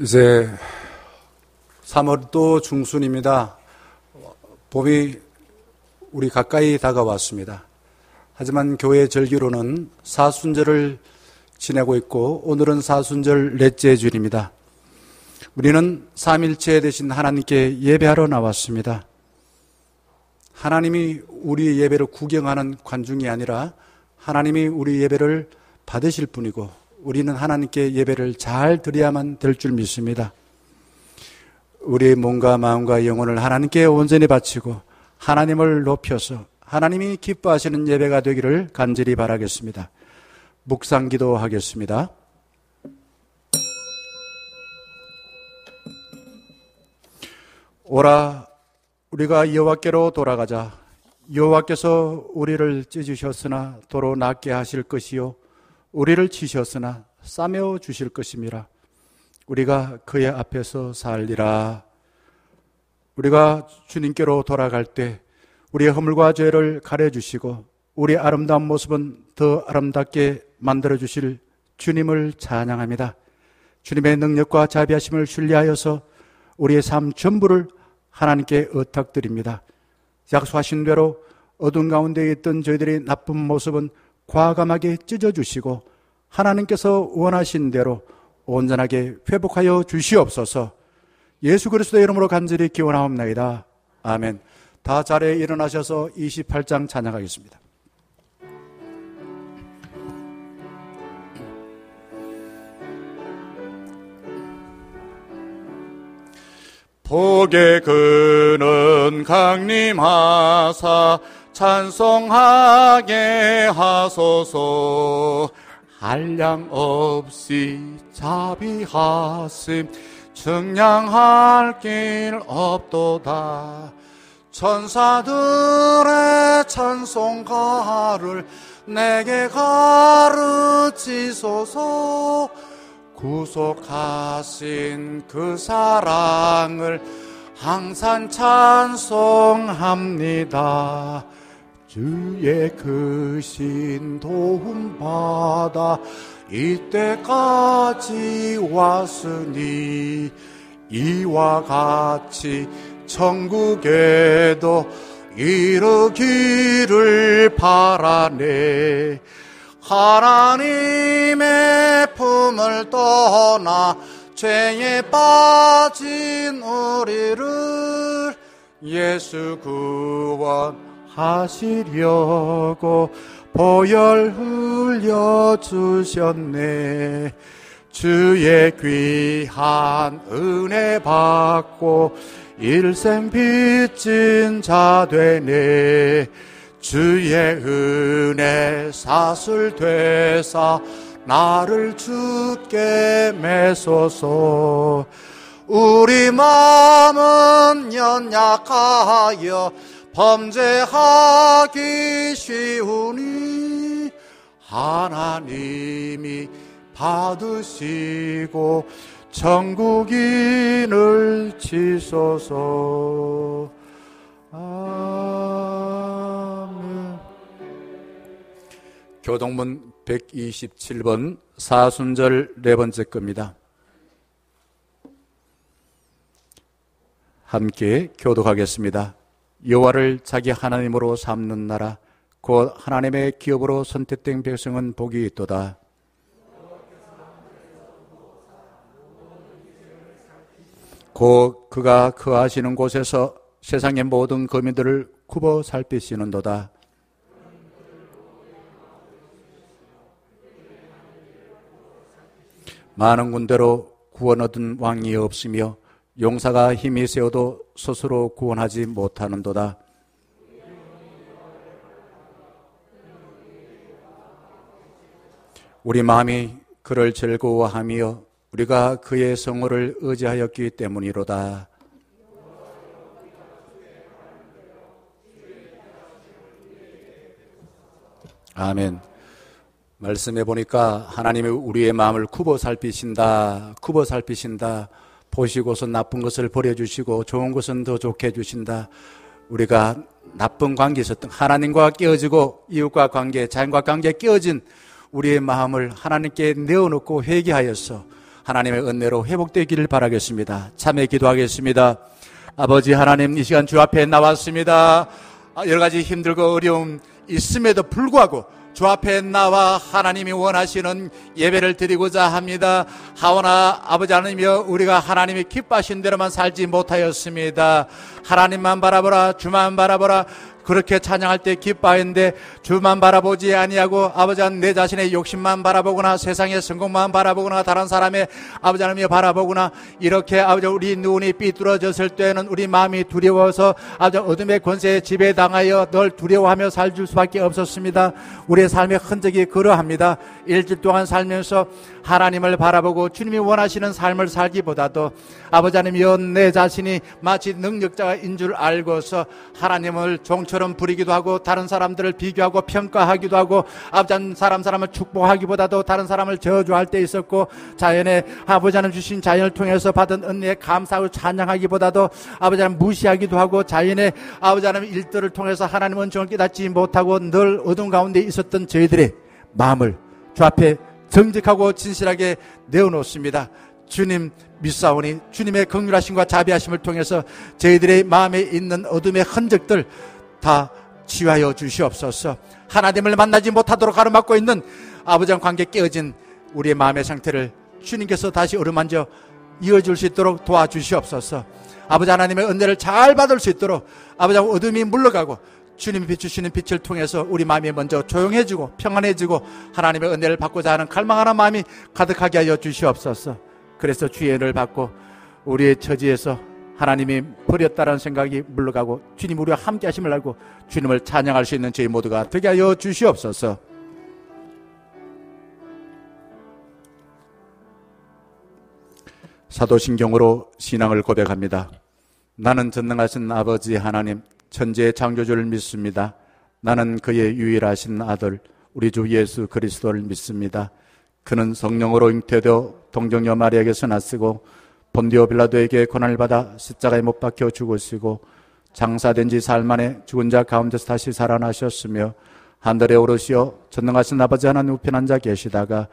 이제 3월도 중순입니다. 봄이 우리 가까이 다가왔습니다. 하지만 교회 절기로는 사순절을 지내고 있고 오늘은 사순절 넷째 주일입니다. 우리는 삼일체 되신 하나님께 예배하러 나왔습니다. 하나님이 우리 예배를 구경하는 관중이 아니라 하나님이 우리 예배를 받으실 분이고 우리는 하나님께 예배를 잘 드려야만 될 줄 믿습니다. 우리의 몸과 마음과 영혼을 하나님께 온전히 바치고 하나님을 높여서 하나님이 기뻐하시는 예배가 되기를 간절히 바라겠습니다. 묵상 기도하겠습니다. 오라 우리가 여호와께로 돌아가자. 여호와께서 우리를 찢으셨으나 도로 낫게 하실 것이요 우리를 치셨으나 싸매어 주실 것임이라. 우리가 그의 앞에서 살리라. 우리가 주님께로 돌아갈 때 우리의 허물과 죄를 가려주시고 우리 아름다운 모습은 더 아름답게 만들어주실 주님을 찬양합니다. 주님의 능력과 자비하심을 신뢰하여서 우리의 삶 전부를 하나님께 의탁드립니다. 약속하신 대로 어두운 가운데 있던 저희들의 나쁜 모습은 과감하게 찢어주시고 하나님께서 원하신 대로 온전하게 회복하여 주시옵소서. 예수 그리스도의 이름으로 간절히 기원하옵나이다. 아멘. 다 자리에 일어나셔서 28장 찬양하겠습니다. 복의 근원 강림하사 찬송하게 하소서. 한량 없이 자비하심 측량할 길 없도다. 천사들의 찬송가를 내게 가르치소서. 구속하신 그 사랑을 항상 찬송합니다. 주의 크신 도움 받아 이때까지 왔으니 이와 같이 천국에도 이르기를 바라네. 하나님의 품을 떠나 죄에 빠진 우리를 예수 구원하시려고 보혈 흘려주셨네. 주의 귀한 은혜 받고 일생 빚진 자 되네. 주의 은혜 사슬 되사 나를 주께 매소서. 우리 마음은 연약하여 범죄하기 쉬우니 하나님이 받으시고 천국인을 치소서. 아멘. 교동문 127번 사순절 네 번째 겁니다. 함께 교독하겠습니다. 여호와를 자기 하나님으로 삼는 나라 곧 하나님의 기업으로 선택된 백성은 복이 있도다. 곧 그가 거하시는 곳에서 세상의 모든 거민들을 굽어 살피시는도다. 많은 군대로 구원 얻은 왕이 없으며 용사가 힘이 세어도 스스로 구원하지 못하는도다. 우리 마음이 그를 즐거워하며 우리가 그의 성호를 의지하였기 때문이로다. 아멘. 말씀해 보니까 하나님이 우리의 마음을 굽어 살피신다. 보시고서 나쁜 것을 버려주시고 좋은 것은 더 좋게 해주신다. 우리가 나쁜 관계에 있었던 하나님과 깨어지고 이웃과 관계, 자연과 관계에 깨어진 우리의 마음을 하나님께 내어놓고 회개하여서 하나님의 은혜로 회복되기를 바라겠습니다. 참여 기도하겠습니다. 아버지 하나님, 이 시간 주 앞에 나왔습니다. 여러 가지 힘들고 어려움 있음에도 불구하고 주 앞에 나와 하나님이 원하시는 예배를 드리고자 합니다. 하오나 아버지 하나님이여, 우리가 하나님이 기뻐하신 대로만 살지 못하였습니다. 하나님만 바라보라, 주만 바라보라, 그렇게 찬양할 때 기뻐하는데 주만 바라보지 아니하고 아버지 하나님 내 자신의 욕심만 바라보거나 세상의 성공만 바라보거나 다른 사람의 아버지 하나님이 바라보거나 이렇게 아버지 우리 눈이 삐뚤어졌을 때는 우리 마음이 두려워서 아버지 어둠의 권세에 지배당하여 널 두려워하며 살 수밖에 없었습니다. 우리의 삶의 흔적이 그러합니다. 일주일 동안 살면서 하나님을 바라보고 주님이 원하시는 삶을 살기보다도 아버지 하나님이여, 내 자신이 마치 능력자인 줄 알고서 하나님을 종처럼 부리기도 하고 다른 사람들을 비교하고 평가하기도 하고 아버지 하나님 사람을 축복하기보다도 다른 사람을 저주할 때 있었고, 자연에 아버지 하나님 주신 자연을 통해서 받은 은혜에 감사하고 찬양하기보다도 아버지 하나님 무시하기도 하고, 자연의 아버지 하나님 일들을 통해서 하나님 은총을 깨닫지 못하고 늘 어둠 가운데 있었던 저희들의 마음을 주 앞에 정직하고 진실하게 내어놓습니다. 주님 믿사오니 주님의 긍휼하심과 자비하심을 통해서 저희들의 마음에 있는 어둠의 흔적들 다 치유하여 주시옵소서. 하나님을 만나지 못하도록 가로막고 있는 아버지와 관계 깨어진 우리의 마음의 상태를 주님께서 다시 어루만져 이어줄 수 있도록 도와주시옵소서. 아버지 하나님의 은혜를 잘 받을 수 있도록 아버지 어둠이 물러가고 주님이 비추시는 빛을 통해서 우리 마음이 먼저 조용해지고 평안해지고 하나님의 은혜를 받고자 하는 갈망하는 마음이 가득하게 하여 주시옵소서. 그래서 주의 은혜를 받고 우리의 처지에서 하나님이 버렸다는 생각이 물러가고 주님 우리와 함께 하심을 알고 주님을 찬양할 수 있는 저희 모두가 되게 하여 주시옵소서. 사도신경으로 신앙을 고백합니다. 나는 전능하신 아버지 하나님 천지의 창조주를 믿습니다. 나는 그의 유일하신 아들 우리 주 예수 그리스도를 믿습니다. 그는 성령으로 잉태되어 동정녀 마리아에게서 나쓰고 본디오 빌라도에게 고난을 받아 십자가에 못 박혀 죽으시고 장사된 지 사흘 만에 죽은 자 가운데서 다시 살아나셨으며 하늘에 오르시어 전능하신 아버지 하나님 우편 앉아 계시다가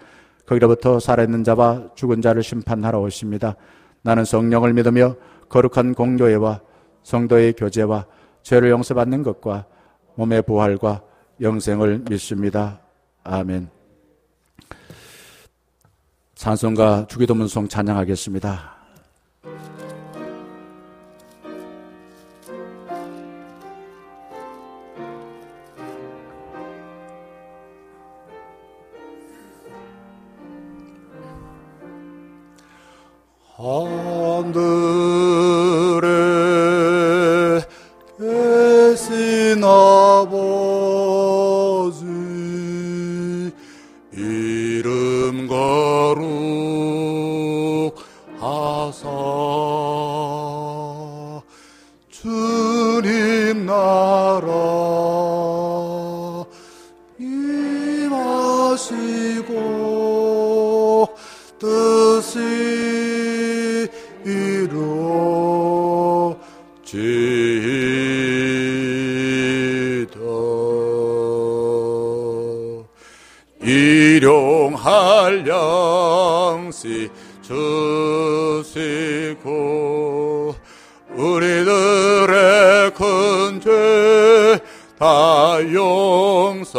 거기로부터 살아있는 자와 죽은 자를 심판하러 오십니다. 나는 성령을 믿으며 거룩한 공교회와 성도의 교제와 죄를 용서받는 것과 몸의 부활과 영생을 믿습니다. 아멘. 찬송가 주기도문송 찬양하겠습니다. 하늘에 계신 아버지 이름 거룩하사 주님 나라 임하시고 뜻이 이루어지이다. 일용할 양식 주시고 우리들의 큰 죄 다 용서하옵시고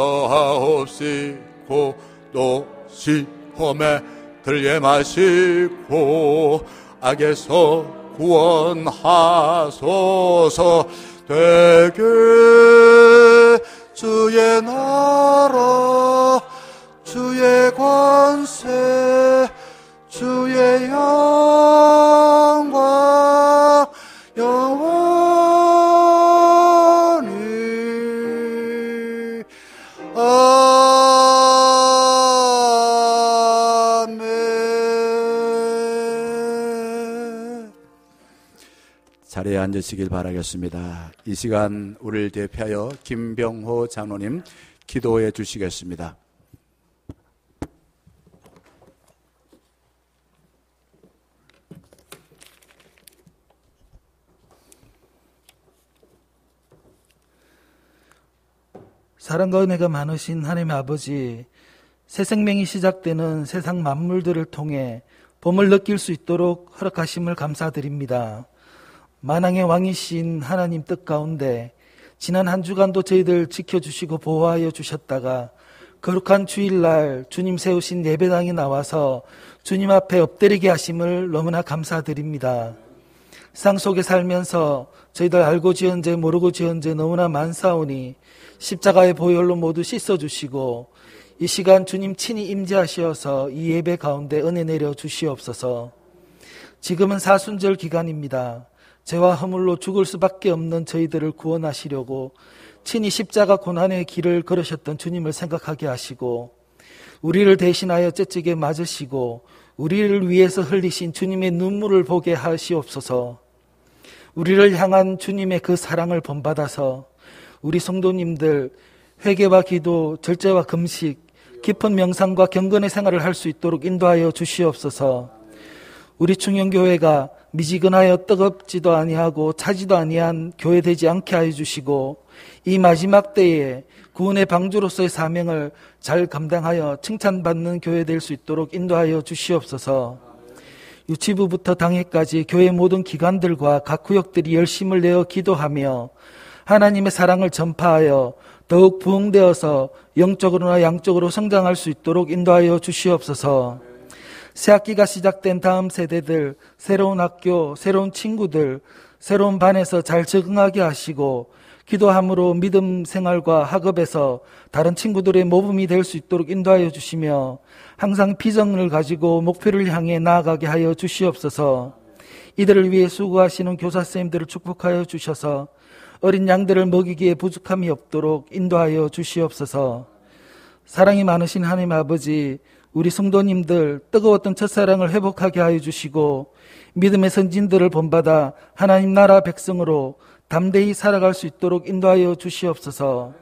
또 시험에 들게 마시고 악에서 구원하소서. 되게 주의 나라 주의 권세 주의 영광 영원히 아멘. 자리에 앉으시길 바라겠습니다. 이 시간 우리를 대표하여 김병호 장로님 기도해 주시겠습니다. 사랑과 은혜가 많으신 하나님의 아버지, 새 생명이 시작되는 세상 만물들을 통해 봄을 느낄 수 있도록 허락하심을 감사드립니다. 만왕의 왕이신 하나님 뜻 가운데 지난 한 주간도 저희들 지켜주시고 보호하여 주셨다가 거룩한 주일날 주님 세우신 예배당에 나와서 주님 앞에 엎드리게 하심을 너무나 감사드립니다. 세상 속에 살면서 저희들 알고 지은 죄 모르고 지은 죄 너무나 많사오니 십자가의 보혈로 모두 씻어주시고 이 시간 주님 친히 임재하시어서 이 예배 가운데 은혜 내려 주시옵소서. 지금은 사순절 기간입니다. 죄와 허물로 죽을 수밖에 없는 저희들을 구원하시려고 친히 십자가 고난의 길을 걸으셨던 주님을 생각하게 하시고 우리를 대신하여 째찌게 맞으시고 우리를 위해서 흘리신 주님의 눈물을 보게 하시옵소서. 우리를 향한 주님의 그 사랑을 본받아서 우리 성도님들 회개와 기도, 절제와 금식, 깊은 명상과 경건의 생활을 할 수 있도록 인도하여 주시옵소서. 우리 충영교회가 미지근하여 뜨겁지도 아니하고 차지도 아니한 교회 되지 않게 하여 주시고 이 마지막 때에 구원의 방주로서의 사명을 잘 감당하여 칭찬받는 교회 될 수 있도록 인도하여 주시옵소서. 유치부부터 당회까지 교회 모든 기관들과 각 구역들이 열심을 내어 기도하며 하나님의 사랑을 전파하여 더욱 부흥되어서 영적으로나 양적으로 성장할 수 있도록 인도하여 주시옵소서. 새학기가 시작된 다음 세대들, 새로운 학교, 새로운 친구들, 새로운 반에서 잘 적응하게 하시고 기도함으로 믿음 생활과 학업에서 다른 친구들의 모범이 될 수 있도록 인도하여 주시며 항상 비전을 가지고 목표를 향해 나아가게 하여 주시옵소서. 이들을 위해 수고하시는 교사 선생님들을 축복하여 주셔서 어린 양들을 먹이기에 부족함이 없도록 인도하여 주시옵소서. 사랑이 많으신 하나님 아버지, 우리 성도님들 뜨거웠던 첫사랑을 회복하게 하여 주시고 믿음의 선진들을 본받아 하나님 나라 백성으로 담대히 살아갈 수 있도록 인도하여 주시옵소서.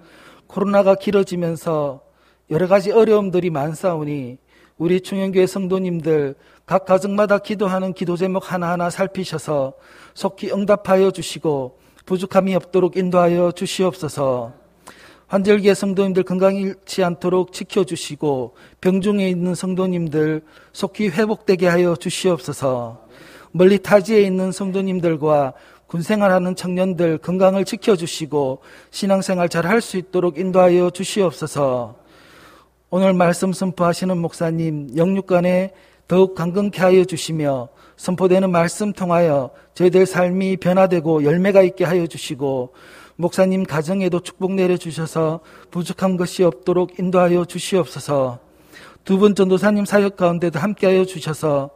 코로나가 길어지면서 여러 가지 어려움들이 많사오니 우리 충영교회 성도님들 각 가정마다 기도하는 기도 제목 하나하나 살피셔서 속히 응답하여 주시고 부족함이 없도록 인도하여 주시옵소서. 환절기에 성도님들 건강 잃지 않도록 지켜주시고 병중에 있는 성도님들 속히 회복되게 하여 주시옵소서. 멀리 타지에 있는 성도님들과 군생활하는 청년들 건강을 지켜주시고 신앙생활 잘 할 수 있도록 인도하여 주시옵소서. 오늘 말씀 선포하시는 목사님 영육간에 더욱 강건케 하여 주시며 선포되는 말씀 통하여 저희들 삶이 변화되고 열매가 있게 하여 주시고 목사님 가정에도 축복 내려주셔서 부족한 것이 없도록 인도하여 주시옵소서. 두 분 전도사님 사역 가운데도 함께하여 주셔서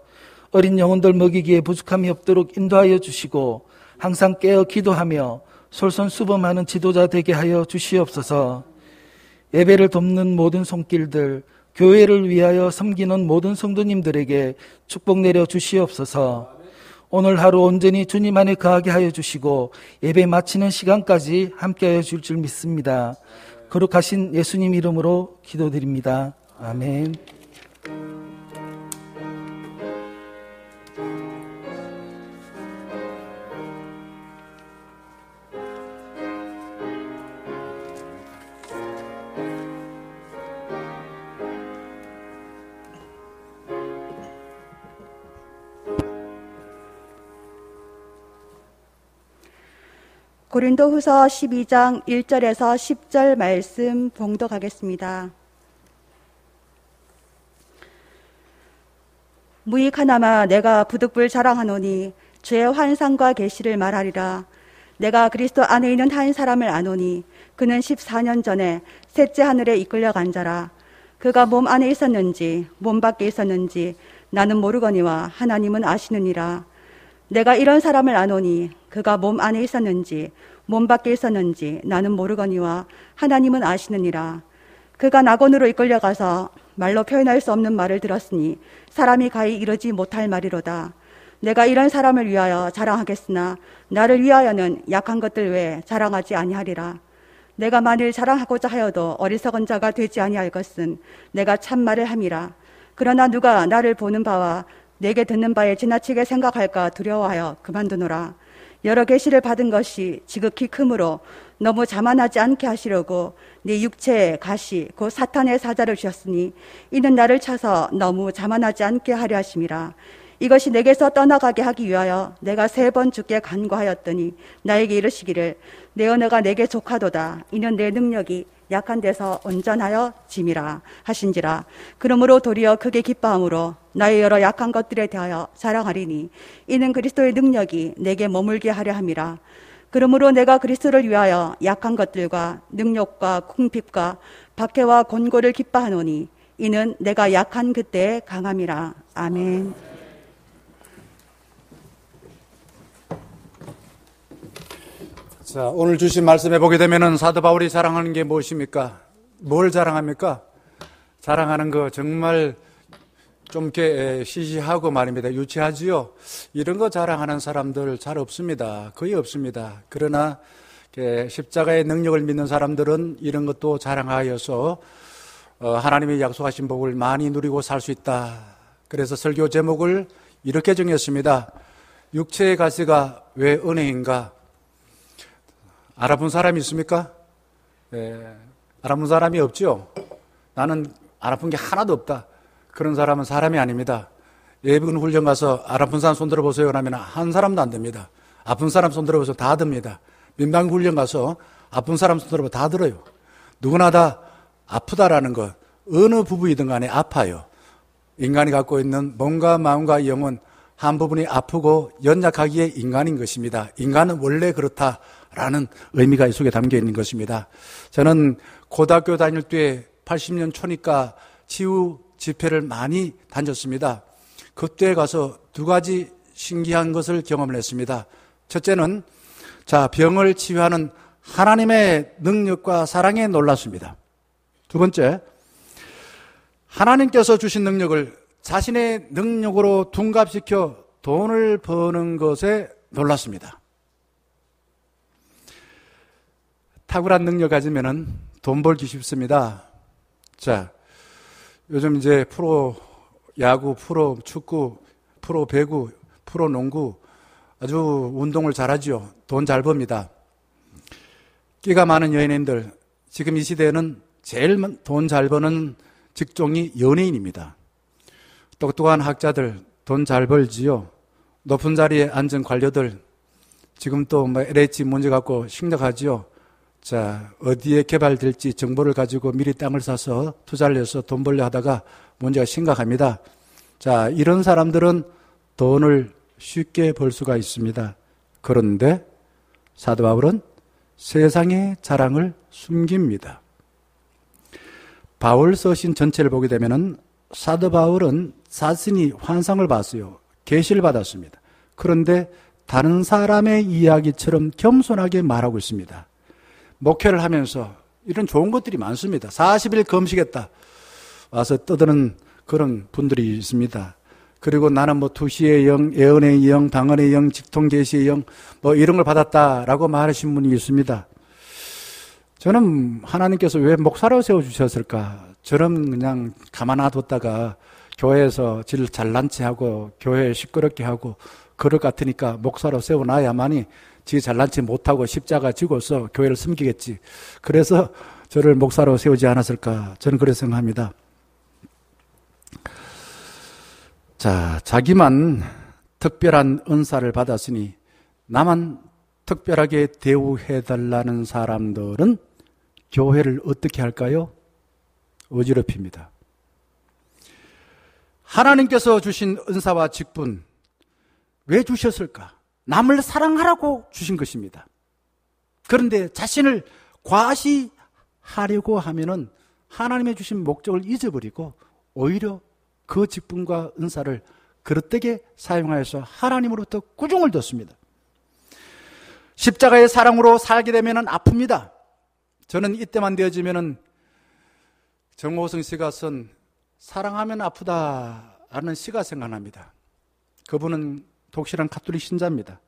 어린 영혼들 먹이기에 부족함이 없도록 인도하여 주시고 항상 깨어 기도하며 솔선수범하는 지도자 되게 하여 주시옵소서. 예배를 돕는 모든 손길들, 교회를 위하여 섬기는 모든 성도님들에게 축복 내려 주시옵소서. 오늘 하루 온전히 주님 안에 거하게 하여 주시고 예배 마치는 시간까지 함께하여 줄 줄 믿습니다. 거룩하신 예수님 이름으로 기도드립니다. 아멘. 고린도후서 12장 1절에서 10절 말씀 봉독하겠습니다. 무익하나마 내가 부득불 자랑하노니 주의 환상과 계시를 말하리라. 내가 그리스도 안에 있는 한 사람을 아노니 그는 14년 전에 셋째 하늘에 이끌려간 자라. 그가 몸 안에 있었는지 몸 밖에 있었는지 나는 모르거니와 하나님은 아시느니라. 내가 이런 사람을 아노니 그가 몸 안에 있었는지 몸 밖에 있었는지 나는 모르거니와 하나님은 아시느니라. 그가 낙원으로 이끌려가서 말로 표현할 수 없는 말을 들었으니 사람이 가히 이르지 못할 말이로다. 내가 이런 사람을 위하여 자랑하겠으나 나를 위하여는 약한 것들 외에 자랑하지 아니하리라. 내가 만일 자랑하고자 하여도 어리석은 자가 되지 아니할 것은 내가 참말을 함이라. 그러나 누가 나를 보는 바와 내게 듣는 바에 지나치게 생각할까 두려워하여 그만두노라. 여러 계시를 받은 것이 지극히 크므로 너무 자만하지 않게 하시려고 네 육체에 가시 곧 사탄의 사자를 주셨으니 이는 나를 차서 너무 자만하지 않게 하려 하심이라. 이것이 내게서 떠나가게 하기 위하여 내가 3번 주께 간구하였더니 나에게 이르시기를 내 언어가 내게 족하도다. 이는 내 능력이 약한 데서 온전하여 짐이라 하신지라. 그러므로 도리어 크게 기뻐함으로 나의 여러 약한 것들에 대하여 자랑하리니 이는 그리스도의 능력이 내게 머물게 하려 함이라. 그러므로 내가 그리스도를 위하여 약한 것들과 능력과 궁핍과 박해와 곤고를 기뻐하노니 이는 내가 약한 그때에 강함이라. 아멘. 자, 오늘 주신 말씀에 보게 되면은 사도 바울이 자랑하는 게 무엇입니까? 뭘 자랑합니까? 자랑하는 거 정말 좀 이렇게 시시하고 말입니다. 유치하지요? 이런 거 자랑하는 사람들 잘 없습니다. 거의 없습니다. 그러나 십자가의 능력을 믿는 사람들은 이런 것도 자랑하여서 하나님이 약속하신 복을 많이 누리고 살 수 있다. 그래서 설교 제목을 이렇게 정했습니다. 육체의 가시가 왜 은혜인가? 알아본 사람이 있습니까? 알아본 사람이 없죠? 나는 알아본 게 하나도 없다. 그런 사람은 사람이 아닙니다. 예비군 훈련 가서 알아본 사람 손 들어보세요. 그러면 한 사람도 안 됩니다. 아픈 사람 손 들어보세요. 다 듭니다. 민방위 훈련 가서 아픈 사람 손 들어보면 다 들어요. 누구나 다 아프다라는 것, 어느 부부이든 간에 아파요. 인간이 갖고 있는 몸과 마음과 영은 한 부분이 아프고 연약하기에 인간인 것입니다. 인간은 원래 그렇다라는 의미가 이 속에 담겨 있는 것입니다. 저는 고등학교 다닐 때 80년 초니까 치유 집회를 많이 다녔습니다. 그때 가서 2가지 신기한 것을 경험을 했습니다. 첫째는 병을 치유하는 하나님의 능력과 사랑에 놀랐습니다. 2번째, 하나님께서 주신 능력을 자신의 능력으로 둔갑시켜 돈을 버는 것에 놀랐습니다. 탁월한 능력 가지면은 돈 벌기 쉽습니다. 자, 요즘 이제 프로 야구, 프로 축구, 프로 배구, 프로 농구 아주 운동을 잘하죠. 돈 잘 법니다. 끼가 많은 연예인들, 지금 이 시대에는 제일 돈 잘 버는 직종이 연예인입니다. 똑똑한 학자들 돈 잘 벌지요. 높은 자리에 앉은 관료들 지금 또 LH 문제 갖고 심각하지요. 자, 어디에 개발될지 정보를 가지고 미리 땅을 사서 투자를 해서 돈 벌려 하다가 문제가 심각합니다. 자, 이런 사람들은 돈을 쉽게 벌 수가 있습니다. 그런데 사도 바울은 세상의 자랑을 숨깁니다. 바울 서신 전체를 보게 되면은 사도 바울은 자신이 환상을 봤어요. 계시를 받았습니다. 그런데 다른 사람의 이야기처럼 겸손하게 말하고 있습니다. 목회를 하면서 이런 좋은 것들이 많습니다. 40일 금식했다 와서 떠드는 그런 분들이 있습니다. 그리고 나는 투시의 영, 예언의 영, 방언의 영, 직통계시의 영 이런 걸 받았다라고 말하신 분이 있습니다. 저는 하나님께서 왜 목사로 세워주셨을까? 저는 그냥 가만 놔뒀다가 교회에서 질 잘난 체하고 교회 시끄럽게 하고 그럴 것 같으니까 목사로 세워놔야만이 지 잘난 체 못하고 십자가 지고서 교회를 숨기겠지. 그래서 저를 목사로 세우지 않았을까? 저는 그렇게 생각합니다. 자, 자기만 특별한 은사를 받았으니 나만 특별하게 대우해달라는 사람들은 교회를 어떻게 할까요? 어지럽힙니다. 하나님께서 주신 은사와 직분 왜 주셨을까? 남을 사랑하라고 주신 것입니다. 그런데 자신을 과시하려고 하면은 하나님의 주신 목적을 잊어버리고 오히려 그 직분과 은사를 그릇되게 사용하여서 하나님으로부터 꾸중을 듣습니다. 십자가의 사랑으로 살게 되면은 아픕니다. 저는 이때만 되어지면은 정호성 씨가 쓴 사랑하면 아프다라는 시가 생각납니다. 그분은 독실한 가톨릭 신자입니다.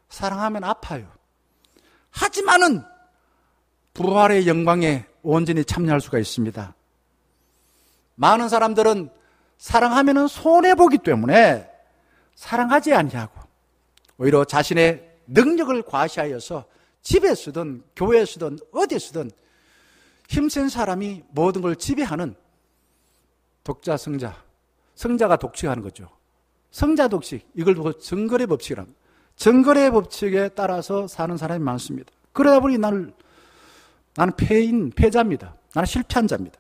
사랑하면 아파요. 하지만은 부활의 영광에 온전히 참여할 수가 있습니다. 많은 사람들은 사랑하면은 손해보기 때문에 사랑하지 아니하고 오히려 자신의 능력을 과시하여서 집에서든 교회에서든 어디에서든 힘센 사람이 모든 걸 지배하는 독자 성자, 성자가 독식하는 거죠. 성자 독식, 이걸 두고 정거래 법칙이라고 합니다. 정거래 법칙에 따라서 사는 사람이 많습니다. 그러다 보니 나는 패자입니다. 나는 실패한 자입니다.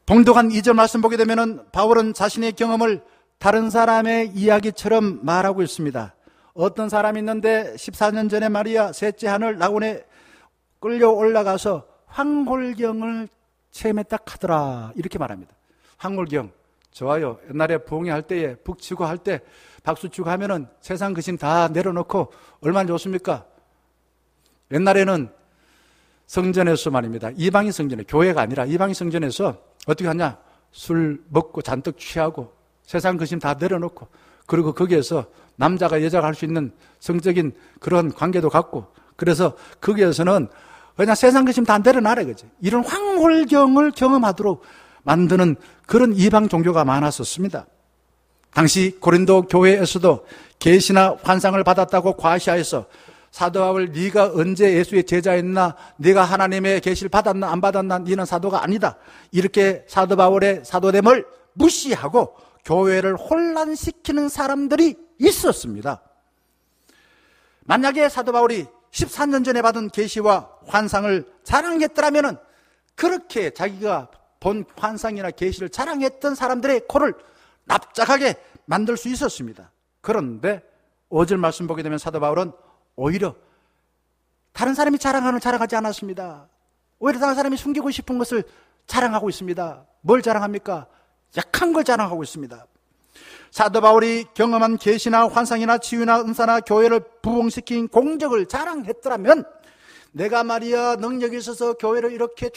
동독한 2절 말씀 보게 되면은 바울은 자신의 경험을 다른 사람의 이야기처럼 말하고 있습니다. 어떤 사람이 있는데 14년 전에 말이야 셋째 하늘 낙원에 끌려 올라가서 황홀경을 체험했다 하더라, 이렇게 말합니다. 황홀경 좋아요. 옛날에 부흥회 할 때에 북치고 할 때 박수 치고 하면은 세상 근심 다 내려놓고 얼마나 좋습니까? 옛날에는 성전에서 말입니다. 이방인 성전에, 교회가 아니라 이방인 성전에서 어떻게 하냐? 술 먹고 잔뜩 취하고 세상 근심 다 내려놓고, 그리고 거기에서 남자가 여자가 할 수 있는 성적인 그런 관계도 갖고, 그래서 거기에서는 그냥 세상 근심 다 내려놔라 그지. 이런 황홀경을 경험하도록 만드는 그런 이방 종교가 많았었습니다. 당시 고린도 교회에서도 계시나 환상을 받았다고 과시하여서 사도 바울, 네가 언제 예수의 제자였나? 네가 하나님의 계시를 받았나 안 받았나? 네는 사도가 아니다. 이렇게 사도 바울의 사도됨을 무시하고 교회를 혼란시키는 사람들이 있었습니다. 만약에 사도 바울이 14년 전에 받은 계시와 환상을 자랑했더라면 그렇게 자기가 본 환상이나 계시를 자랑했던 사람들의 코를 납작하게 만들 수 있었습니다. 그런데 5절 말씀 보게 되면 사도 바울은 오히려 다른 사람이 자랑하지 않았습니다. 오히려 다른 사람이 숨기고 싶은 것을 자랑하고 있습니다. 뭘 자랑합니까? 약한 걸 자랑하고 있습니다. 사도 바울이 경험한 계시나 환상이나 치유나 은사나 교회를 부흥시킨 공적을 자랑했더라면, 내가 말이야 능력이 있어서 교회를 이렇게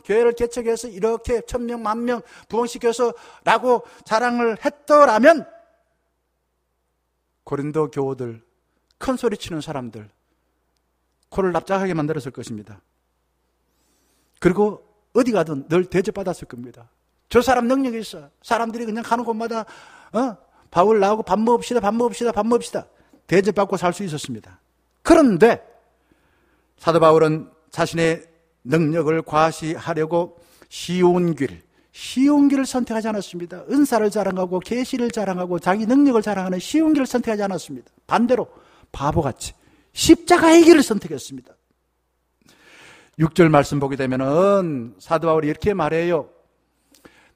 교회를 개척해서 이렇게 1000명, 10,000명 부흥시켜서 라고 자랑을 했더라면 고린도 교우들, 큰 소리 치는 사람들 코를 납작하게 만들었을 것입니다. 그리고 어디 가든 늘 대접받았을 겁니다. 저 사람 능력이 있어. 사람들이 그냥 가는 곳마다 바울 나오고 밥 먹읍시다, 밥 먹읍시다, 밥 먹읍시다 대접받고 살 수 있었습니다. 그런데 사도 바울은 자신의 능력을 과시하려고 쉬운 길을 선택하지 않았습니다. 은사를 자랑하고 계시를 자랑하고 자기 능력을 자랑하는 쉬운 길을 선택하지 않았습니다. 반대로 바보같이 십자가의 길을 선택했습니다. 6절 말씀 보게 되면은 사도 바울이 이렇게 말해요.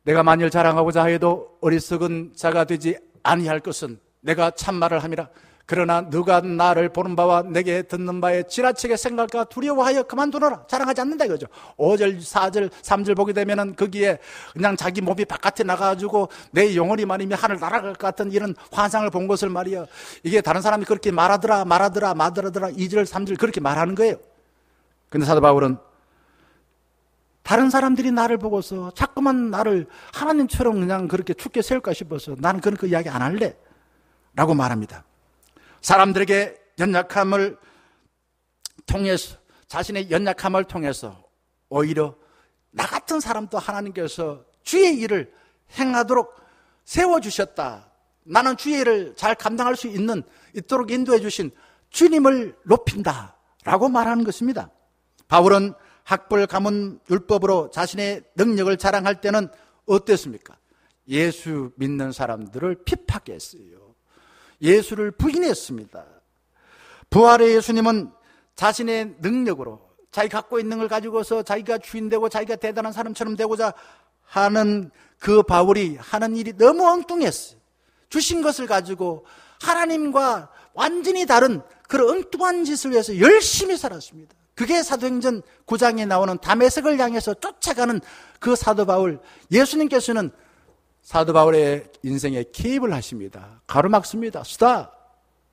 내가 만일 자랑하고자 해도 어리석은 자가 되지 아니할 것은 내가 참말을 함이라. 그러나 누가 나를 보는 바와 내게 듣는 바에 지나치게 생각과 두려워하여 그만두노라. 자랑하지 않는다 이거죠. 5절, 4절, 3절 보게 되면은 거기에 그냥 자기 몸이 바깥에 나가가지고 내 영혼이 말이면 하늘 날아갈 것 같은 이런 환상을 본 것을 말이야. 이게 다른 사람이 그렇게 말하더라 2절, 3절 그렇게 말하는 거예요. 근데 사도 바울은 다른 사람들이 나를 보고서 자꾸만 나를 하나님처럼 그냥 그렇게 죽게 세울까 싶어서 나는 그 이야기 안 할래 라고 말합니다. 사람들에게 연약함을 통해서, 자신의 연약함을 통해서 오히려 나 같은 사람도 하나님께서 주의 일을 행하도록 세워주셨다. 나는 주의 일을 잘 감당할 수 있도록 인도해 주신 주님을 높인다 라고 말하는 것입니다. 바울은 학벌 가문 율법으로 자신의 능력을 자랑할 때는 어땠습니까? 예수 믿는 사람들을 핍박했어요. 예수를 부인했습니다. 부활의 예수님은 자신의 능력으로 자기 갖고 있는 걸 가지고서 자기가 주인 되고 자기가 대단한 사람처럼 되고자 하는 그 바울이 하는 일이 너무 엉뚱했어요. 주신 것을 가지고 하나님과 완전히 다른 그런 엉뚱한 짓을 위해서 열심히 살았습니다. 그게 사도행전 9장에 나오는 다메섹을 향해서 쫓아가는 그 사도 바울. 예수님께서는 사도 바울의 인생에 개입을 하십니다. 가로막습니다. 수다,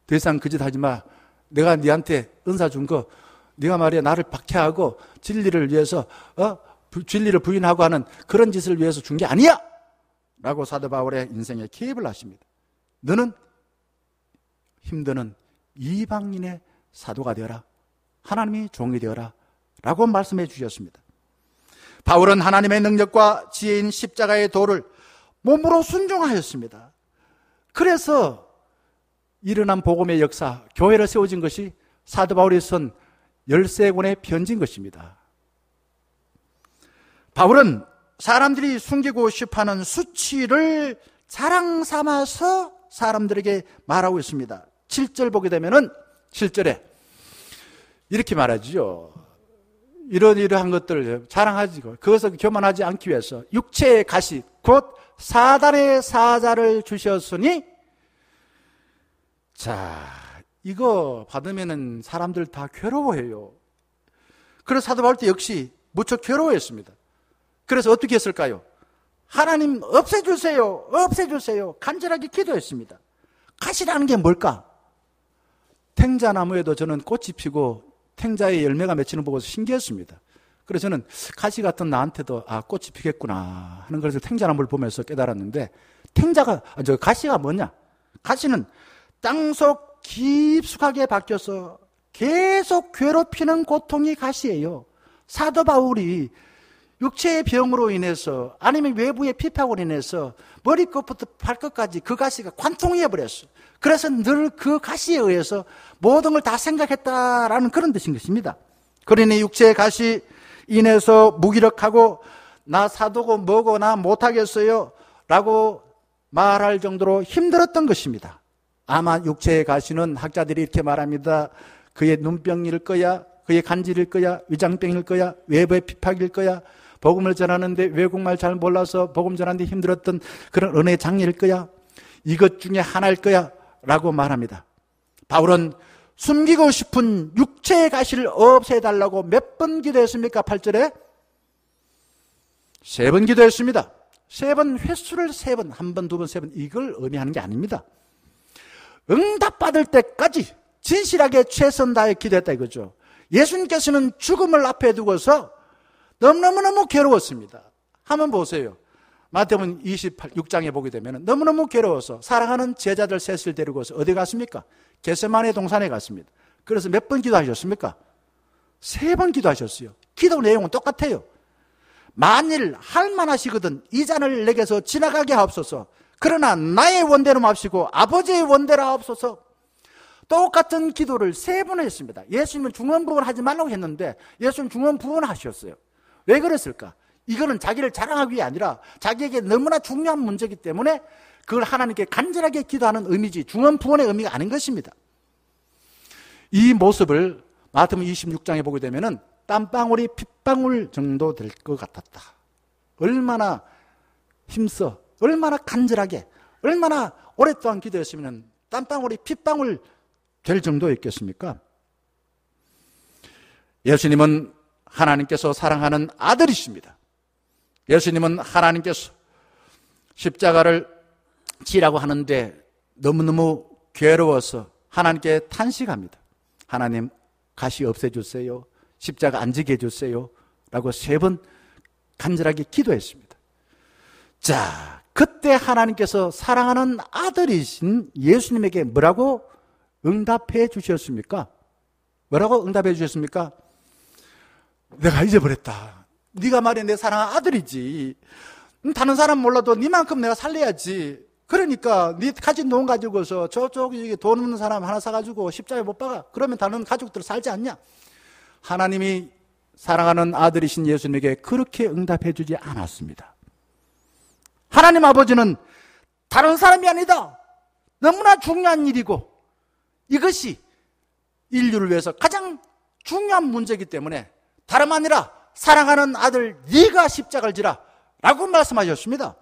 더 이상 그 짓 하지 마. 내가 네한테 은사 준 거 네가 말이야 나를 박해하고 진리를 위해서 진리를 부인하고 하는 그런 짓을 위해서 준 게 아니야 라고 사도 바울의 인생에 개입을 하십니다. 너는 힘드는 이방인의 사도가 되어라. 하나님이 종이 되어라 라고 말씀해 주셨습니다. 바울은 하나님의 능력과 지혜인 십자가의 도를 몸으로 순종하였습니다. 그래서 일어난 복음의 역사, 교회를 세워진 것이 사도 바울이 쓴 13권의 편지인 것입니다. 바울은 사람들이 숨기고 싶어하는 수치를 자랑 삼아서 사람들에게 말하고 있습니다. 7절 보게 되면은 7절에 이렇게 말하죠. 이러한 것들을 자랑하지, 그것을 교만하지 않기 위해서 육체의 가시, 곧 사단의 사자를 주셨으니, 자, 이거 받으면은 사람들 다 괴로워해요. 그래서 사도 바울 때 역시 무척 괴로워했습니다. 그래서 어떻게 했을까요? 하나님 없애주세요, 없애주세요, 간절하게 기도했습니다. 가시라는 게 뭘까? 탱자나무에도 저는 꽃이 피고 탱자의 열매가 맺히는 거 보고서 신기했습니다. 그래서 저는 가시 같은 나한테도 꽃이 피겠구나 하는 것을 탱자나무를 보면서 깨달았는데, 가시가 뭐냐? 가시는 땅속 깊숙하게 박혀서 계속 괴롭히는 고통이 가시예요. 사도 바울이 육체의 병으로 인해서 아니면 외부의 피팍으로 인해서 머리끝부터 발끝까지 그 가시가 관통해 버렸어. 그래서 늘 그 가시에 의해서 모든 걸 다 생각했다라는 그런 뜻인 것입니다. 그러니 육체의 가시 인해서 무기력하고 나 사도고 뭐고 나 못하겠어요 라고 말할 정도로 힘들었던 것입니다. 아마 육체의 가시는 학자들이 이렇게 말합니다. 그의 눈병일 거야, 그의 간질일 거야, 위장병일 거야, 외부의 피팍일 거야, 복음을 전하는데 외국말 잘 몰라서 복음 전하는데 힘들었던 그런 은혜 장애일 거야, 이것 중에 하나일 거야 라고 말합니다. 바울은 숨기고 싶은 육체의 가시를 없애달라고 몇 번 기도했습니까? 8절에 3번 기도했습니다. 3번, 횟수를 3번, 1번, 2번, 3번, 이걸 의미하는 게 아닙니다. 응답받을 때까지 진실하게 최선 다해 기도했다 이거죠. 예수님께서는 죽음을 앞에 두고서 너무너무 괴로웠습니다. 한번 보세요. 마태복음 26장에 보게 되면 너무너무 괴로워서 사랑하는 제자들 셋을 데리고서 어디 갔습니까? 겟세마네 동산에 갔습니다. 그래서 몇 번 기도하셨습니까? 3번 기도하셨어요. 기도 내용은 똑같아요. 만일 할 만하시거든 이 잔을 내게서 지나가게 하옵소서. 그러나 나의 원대로 마시고 아버지의 원대로 하옵소서. 똑같은 기도를 3번 했습니다. 예수님은 중언부언 하지 말라고 했는데 예수님은 중언부언 하셨어요. 왜 그랬을까? 이거는 자기를 자랑하기 위해 아니라 자기에게 너무나 중요한 문제이기 때문에 그걸 하나님께 간절하게 기도하는 의미지 중언부언의 의미가 아닌 것입니다. 이 모습을 마태복음 26장에 보게 되면은 땀방울이 핏방울 정도 될 것 같았다. 얼마나 힘써, 얼마나 간절하게, 얼마나 오랫동안 기도했으면 땀방울이 핏방울 될 정도였겠습니까? 예수님은 하나님께서 사랑하는 아들이십니다. 예수님은 하나님께서 십자가를 지라고 하는데 너무너무 괴로워서 하나님께 탄식합니다. 하나님, 가시 없애주세요. 십자가 안 지게 해주세요. 라고 3번 간절하게 기도했습니다. 자, 그때 하나님께서 사랑하는 아들이신 예수님에게 뭐라고 응답해 주셨습니까? 뭐라고 응답해 주셨습니까? 내가 잊어버렸다. 네가 말해 내 사랑하는 아들이지. 다른 사람 몰라도 네만큼 내가 살려야지. 그러니까 네 가진 돈 가지고서 저쪽에 돈 없는 사람 하나 사가지고 십자가에 못 박아. 그러면 다른 가족들 살지 않냐? 하나님이 사랑하는 아들이신 예수님에게 그렇게 응답해 주지 않았습니다. 하나님 아버지는 다른 사람이 아니다. 너무나 중요한 일이고 이것이 인류를 위해서 가장 중요한 문제이기 때문에 다름 아니라 사랑하는 아들 네가 십자가를 지라 라고 말씀하셨습니다.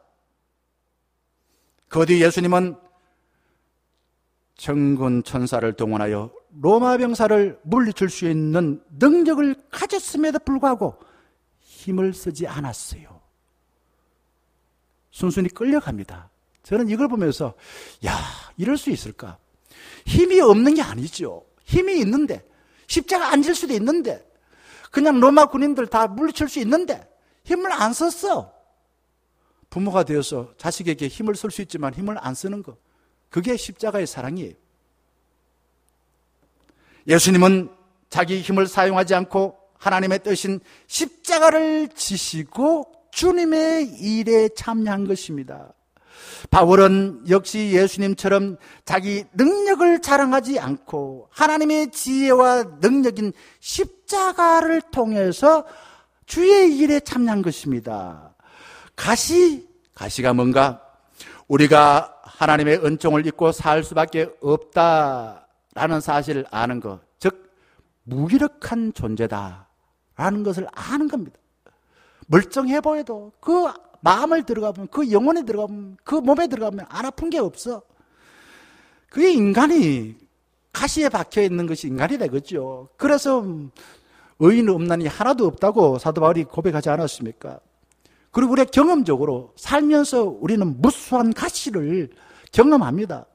그 뒤 예수님은 천군 천사를 동원하여 로마 병사를 물리칠 수 있는 능력을 가졌음에도 불구하고 힘을 쓰지 않았어요. 순순히 끌려갑니다. 저는 이걸 보면서 야, 이럴 수 있을까? 힘이 없는 게 아니죠. 힘이 있는데 십자가 안 질 수도 있는데 그냥 로마 군인들 다 물리칠 수 있는데 힘을 안 썼어. 부모가 되어서 자식에게 힘을 쓸 수 있지만 힘을 안 쓰는 것, 그게 십자가의 사랑이에요. 예수님은 자기 힘을 사용하지 않고 하나님의 뜻인 십자가를 지시고 주님의 일에 참여한 것입니다. 바울은 역시 예수님처럼 자기 능력을 자랑하지 않고 하나님의 지혜와 능력인 십자가를 통해서 주의 일에 참여한 것입니다. 가시가 뭔가? 우리가 하나님의 은총을 입고 살 수밖에 없다라는 사실을 아는 것, 즉 무기력한 존재다라는 것을 아는 겁니다. 멀쩡해 보여도 그 마음을 들어가 보면, 그 영혼에 들어가 보면, 그 몸에 들어가 보면 안 아픈 게 없어. 그게 인간이 가시에 박혀 있는 것이 인간이 되겠죠. 그래서 의인 없나니 하나도 없다고 사도 바울이 고백하지 않았습니까? 그리고 우리가 경험적으로 살면서 우리는 무수한 가시를 경험합니다.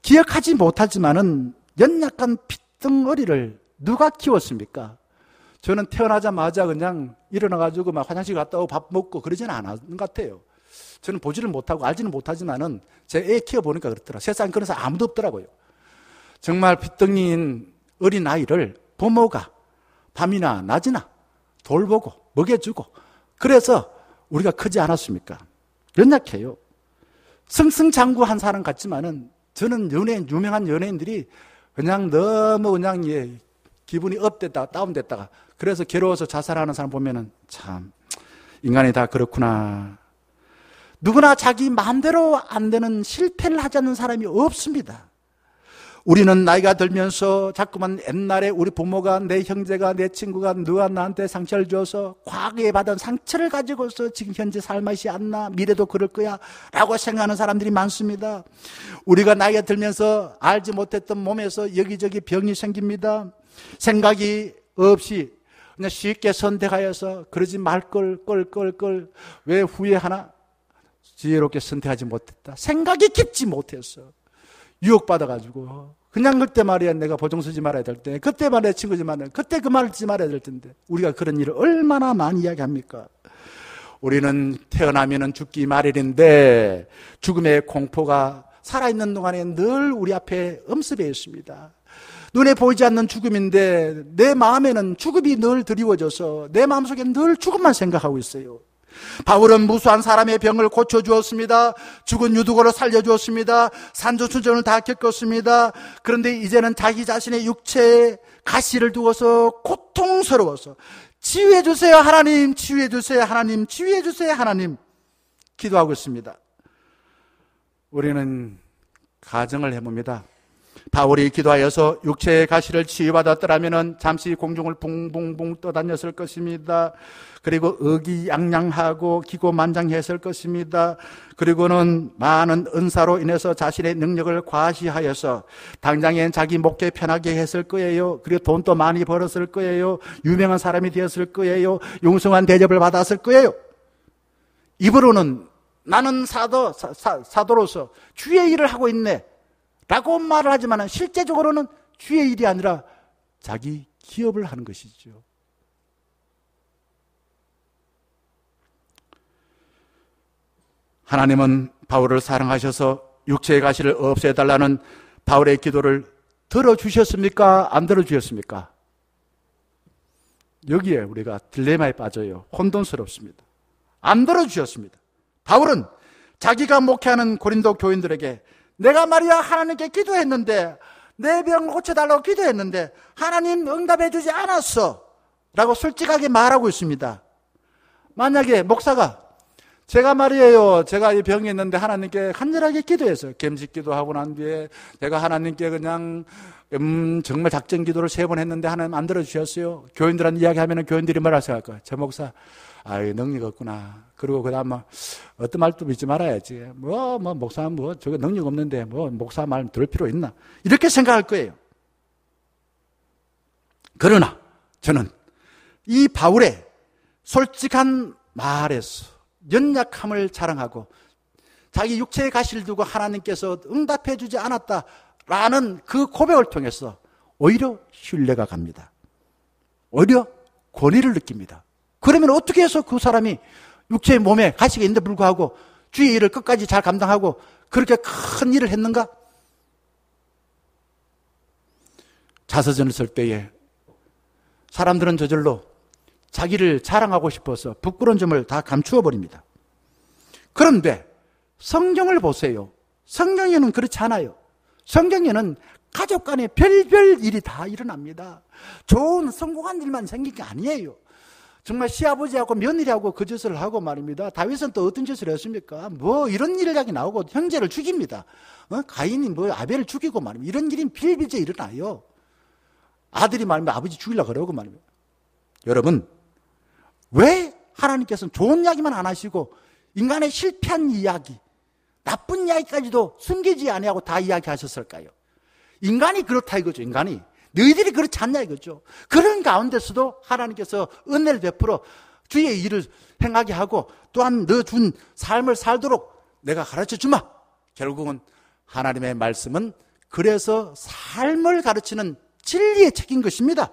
기억하지 못하지만은 연약한 핏덩어리를 누가 키웠습니까? 저는 태어나자마자 그냥 일어나가지고 막 화장실 갔다 오고 밥 먹고 그러지는 않았는 것 같아요. 저는 보지를 못하고 알지는 못하지만은 제 애 키워보니까 그렇더라. 세상에 그런 사람 아무도 없더라고요. 정말 핏덩이인 어린아이를 부모가 밤이나 낮이나 돌보고 먹여주고, 그래서 우리가 크지 않았습니까? 연약해요. 승승장구한 사람 같지만은 저는 유명한 연예인들이 그냥 너무 그냥 기분이 업됐다가 다운됐다가 그래서 괴로워서 자살하는 사람 보면은 참 인간이 다 그렇구나. 누구나 자기 마음대로 안 되는 실패를 하지 않는 사람이 없습니다. 우리는 나이가 들면서 자꾸만 옛날에 우리 부모가, 내 형제가, 내 친구가 누가 나한테 상처를 줘서 과거에 받은 상처를 가지고서 지금 현재 살맛이 안 나, 미래도 그럴 거야 라고 생각하는 사람들이 많습니다. 우리가 나이가 들면서 알지 못했던 몸에서 여기저기 병이 생깁니다. 생각이 없이 그냥 쉽게 선택하여서 그러지 말걸 왜 후회하나? 지혜롭게 선택하지 못했다. 생각이 깊지 못했어. 유혹받아가지고 그냥 그때 말이야 내가 보증 서지 말아야 될 때, 그때 말이야 친구지 말아야, 그때 그 말을 하지 말아야 될 텐데 우리가 그런 일을 얼마나 많이 이야기합니까? 우리는 태어나면은 죽기 마련인데 죽음의 공포가 살아있는 동안에 늘 우리 앞에 엄습해 있습니다. 눈에 보이지 않는 죽음인데 내 마음에는 죽음이 늘 드리워져서 내 마음속에 늘 죽음만 생각하고 있어요. 바울은 무수한 사람의 병을 고쳐주었습니다. 죽은 유두고를 살려주었습니다. 산전수전을 다 겪었습니다. 그런데 이제는 자기 자신의 육체에 가시를 두어서 고통스러워서 치유해주세요 하나님, 치유해주세요 하나님, 치유해주세요 하나님 기도하고 있습니다. 우리는 가정을 해봅니다. 바울이 기도하여서 육체의 가시를 치유받았더라면 잠시 공중을 붕붕붕 떠다녔을 것입니다. 그리고 의기양양하고 기고만장했을 것입니다. 그리고는 많은 은사로 인해서 자신의 능력을 과시하여서 당장엔 자기 목회 편하게 했을 거예요. 그리고 돈도 많이 벌었을 거예요. 유명한 사람이 되었을 거예요. 융성한 대접을 받았을 거예요. 입으로는 나는 사도로서 주의 일을 하고 있네 라고 말을 하지만 실제적으로는 주의 일이 아니라 자기 기업을 하는 것이죠. 하나님은 바울을 사랑하셔서 육체의 가시를 없애달라는 바울의 기도를 들어주셨습니까? 안 들어주셨습니까? 여기에 우리가 딜레마에 빠져요. 혼돈스럽습니다. 안 들어주셨습니다. 바울은 자기가 목회하는 고린도 교인들에게 내가 말이야 하나님께 기도했는데, 내 병을 고쳐달라고 기도했는데 하나님 응답해 주지 않았어 라고 솔직하게 말하고 있습니다. 만약에 목사가 제가 말이에요, 제가 이 병이 있는데 하나님께 간절하게 기도했어요. 금식 기도하고 난 뒤에 제가 하나님께 그냥 정말 작전 기도를 3번 했는데 하나님 안 들어주셨어요. 교인들한테 이야기하면 교인들이 뭐라 생각할까요? 저 목사 능력 없구나. 그리고 그 다음 어떤 말도 믿지 말아야지. 목사 저거 능력 없는데 목사 말 들을 필요 있나? 이렇게 생각할 거예요. 그러나 저는 이 바울의 솔직한 말에서 연약함을 자랑하고 자기 육체의 가시를 두고 하나님께서 응답해 주지 않았다라는 그 고백을 통해서 오히려 신뢰가 갑니다. 오히려 권위를 느낍니다. 그러면 어떻게 해서 그 사람이 육체의 몸에 가시가 있는데 불구하고 주의 일을 끝까지 잘 감당하고 그렇게 큰 일을 했는가? 자서전을 쓸 때에 사람들은 저절로 자기를 자랑하고 싶어서 부끄러운 점을 다 감추어 버립니다. 그런데 성경을 보세요. 성경에는 그렇지 않아요. 성경에는 가족 간에 별별 일이 다 일어납니다. 좋은 성공한 일만 생긴 게 아니에요. 정말 시아버지하고 며느리하고 그 짓을 하고 말입니다. 다윗은 또 어떤 짓을 했습니까? 뭐 이런 일이 나오고 형제를 죽입니다. 가인이 뭐 아벨을 죽이고 말입니다. 이런 일이 빌비제 일어나요. 아들이 말입니다. 아버지 죽이려고 그러고 말입니다. 여러분, 왜 하나님께서는 좋은 이야기만 안 하시고 인간의 실패한 이야기, 나쁜 이야기까지도 숨기지 아니하고 다 이야기하셨을까요? 인간이 그렇다 이거죠. 인간이. 너희들이 그렇지 않냐 이거죠. 그런 가운데서도 하나님께서 은혜를 베풀어 주의 일을 행하게 하고 또한 너 준 삶을 살도록 내가 가르쳐 주마. 결국은 하나님의 말씀은 그래서 삶을 가르치는 진리의 책인 것입니다.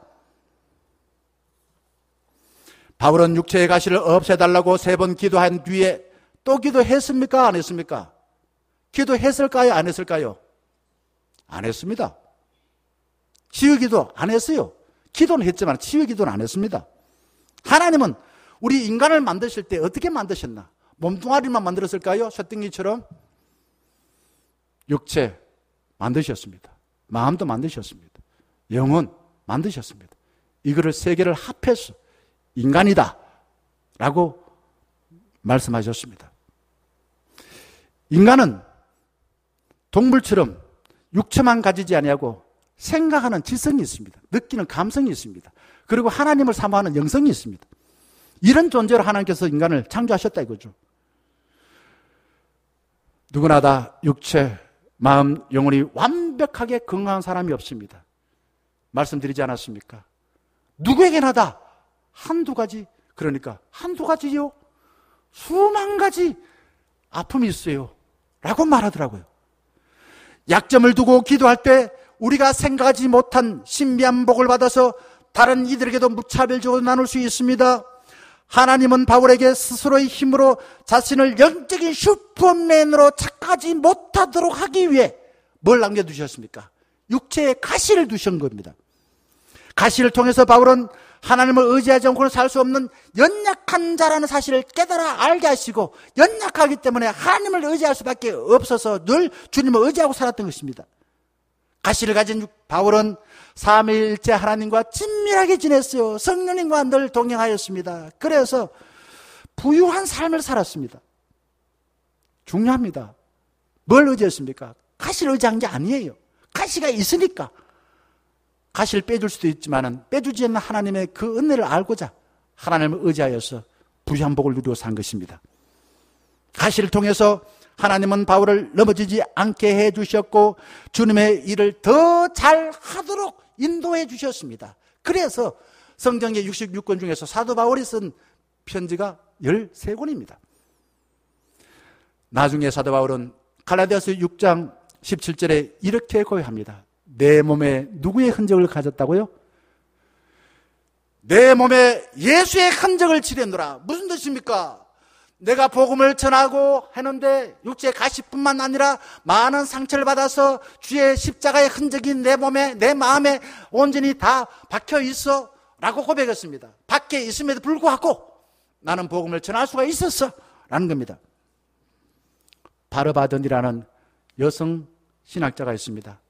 바울은 육체의 가시를 없애달라고 3번 기도한 뒤에 또 기도했습니까? 안 했습니까? 기도했을까요? 안 했을까요? 안 했습니다. 치유 기도 안 했어요. 기도는 했지만 치유 기도는 안 했습니다. 하나님은 우리 인간을 만드실 때 어떻게 만드셨나? 몸뚱아리만 만들었을까요? 쇠등이처럼? 육체 만드셨습니다. 마음도 만드셨습니다. 영혼 만드셨습니다. 이거를 3개를 합해서 인간이다 라고 말씀하셨습니다. 인간은 동물처럼 육체만 가지지 아니하고 생각하는 지성이 있습니다. 느끼는 감성이 있습니다. 그리고 하나님을 사모하는 영성이 있습니다. 이런 존재로 하나님께서 인간을 창조하셨다 이거죠. 누구나 다 육체, 마음, 영혼이 완벽하게 건강한 사람이 없습니다. 말씀드리지 않았습니까? 누구에게나 다 한두 가지, 그러니까 한두 가지요? 수만 가지 아픔이 있어요 라고 말하더라고요. 약점을 두고 기도할 때 우리가 생각하지 못한 신비한 복을 받아서 다른 이들에게도 무차별적으로 나눌 수 있습니다. 하나님은 바울에게 스스로의 힘으로 자신을 영적인 슈퍼맨으로 착각하지 못하도록 하기 위해 뭘 남겨두셨습니까? 육체에 가시를 두신 겁니다. 가시를 통해서 바울은 하나님을 의지하지 않고는 살 수 없는 연약한 자라는 사실을 깨달아 알게 하시고, 연약하기 때문에 하나님을 의지할 수밖에 없어서 늘 주님을 의지하고 살았던 것입니다. 가시를 가진 바울은 삼위일체 하나님과 친밀하게 지냈어요. 성령님과 늘 동행하였습니다. 그래서 부유한 삶을 살았습니다. 중요합니다. 뭘 의지했습니까? 가시를 의지한 게 아니에요. 가시가 있으니까. 가시를 빼줄 수도 있지만 빼주지 않는 하나님의 그 은혜를 알고자 하나님을 의지하여서 부유한 복을 누리고 산 것입니다. 가시를 통해서 하나님은 바울을 넘어지지 않게 해주셨고 주님의 일을 더 잘하도록 인도해 주셨습니다. 그래서 성경의 66권 중에서 사도 바울이 쓴 편지가 13권입니다. 나중에 사도 바울은 갈라디아서 6장 17절에 이렇게 고백합니다. 내 몸에 누구의 흔적을 가졌다고요? 내 몸에 예수의 흔적을 지렸노라. 무슨 뜻입니까? 내가 복음을 전하고 했는데 육체의 가시뿐만 아니라 많은 상처를 받아서 주의 십자가의 흔적이 내 몸에, 내 마음에 온전히 다 박혀 있어 라고 고백했습니다. 밖에 있음에도 불구하고 나는 복음을 전할 수가 있었어 라는 겁니다. 바르바든이라는 여성 신학자가 있습니다.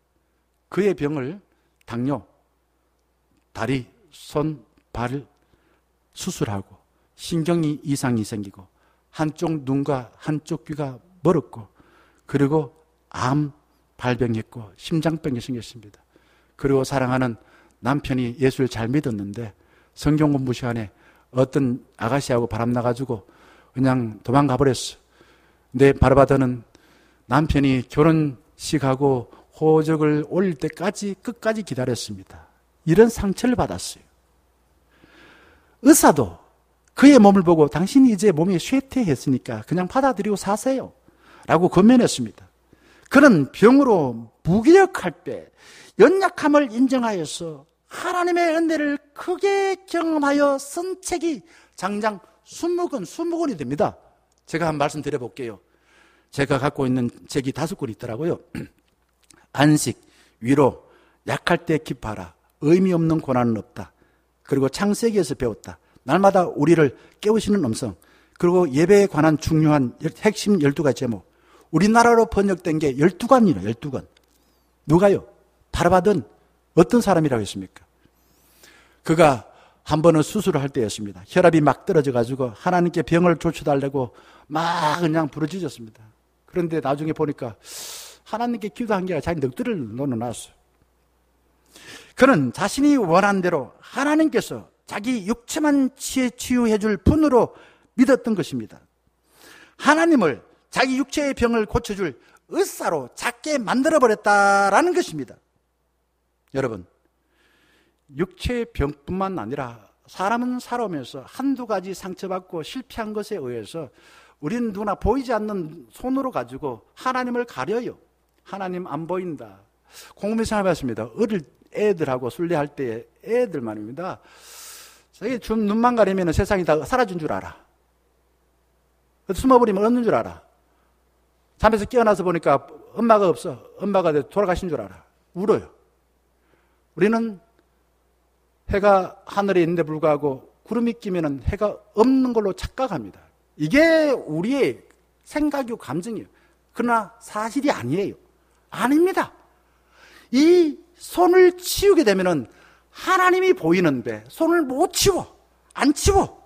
그의 병을 당뇨, 다리, 손, 발 수술하고 신경이 이상이 생기고 한쪽 눈과 한쪽 귀가 멀었고 그리고 암 발병했고 심장병이 생겼습니다. 그리고 사랑하는 남편이 예수를 잘 믿었는데 성경 공부 시간에 어떤 아가씨하고 바람 나가지고 그냥 도망가 버렸어. 근데 바르바드는 남편이 결혼식하고 호적을 올릴 때까지 끝까지 기다렸습니다. 이런 상처를 받았어요. 의사도 그의 몸을 보고 당신이 이제 몸이 쇠퇴했으니까 그냥 받아들이고 사세요 라고 권면했습니다. 그는 병으로 무기력할 때 연약함을 인정하여서 하나님의 은혜를 크게 경험하여 쓴 책이 장장 20권이 됩니다. 제가 한 말씀 드려볼게요. 제가 갖고 있는 책이 5권이 있더라고요. 안식, 위로, 약할 때 기뻐하라, 의미 없는 고난은 없다, 그리고 창세기에서 배웠다, 날마다 우리를 깨우시는 음성, 그리고 예배에 관한 중요한 핵심 12가지 제목, 우리나라로 번역된 게 12관이에요. 12관. 누가요? 바라바던 어떤 사람이라고 했습니까? 그가 한 번은 수술을 할 때였습니다. 혈압이 막 떨어져가지고 하나님께 병을 고쳐달라고 막 그냥 부르짖었습니다. 그런데 나중에 보니까 하나님께 기도한 게 아니라 자기 넋두리를 놓아놨어요. 그는 자신이 원한 대로 하나님께서 자기 육체만 치유해 줄 분으로 믿었던 것입니다. 하나님을 자기 육체의 병을 고쳐줄 의사로 작게 만들어버렸다라는 것입니다. 여러분, 육체의 병뿐만 아니라 사람은 살아오면서 한두 가지 상처받고 실패한 것에 의해서 우리는 누구나 보이지 않는 손으로 가지고 하나님을 가려요. 하나님 안 보인다. 곰곰이 생각해봤습니다. 어릴 애들하고 순례할 때 애들 말입니다. 자기 좀 눈만 가리면 세상이 다 사라진 줄 알아. 숨어버리면 없는 줄 알아. 잠에서 깨어나서 보니까 엄마가 없어. 엄마가 돌아가신 줄 알아. 울어요. 우리는 해가 하늘에 있는데 불구하고 구름이 끼면 해가 없는 걸로 착각합니다. 이게 우리의 생각이고 감정이에요. 그러나 사실이 아니에요. 아닙니다. 이 손을 치우게 되면은 하나님이 보이는데 손을 못 치워. 안 치워.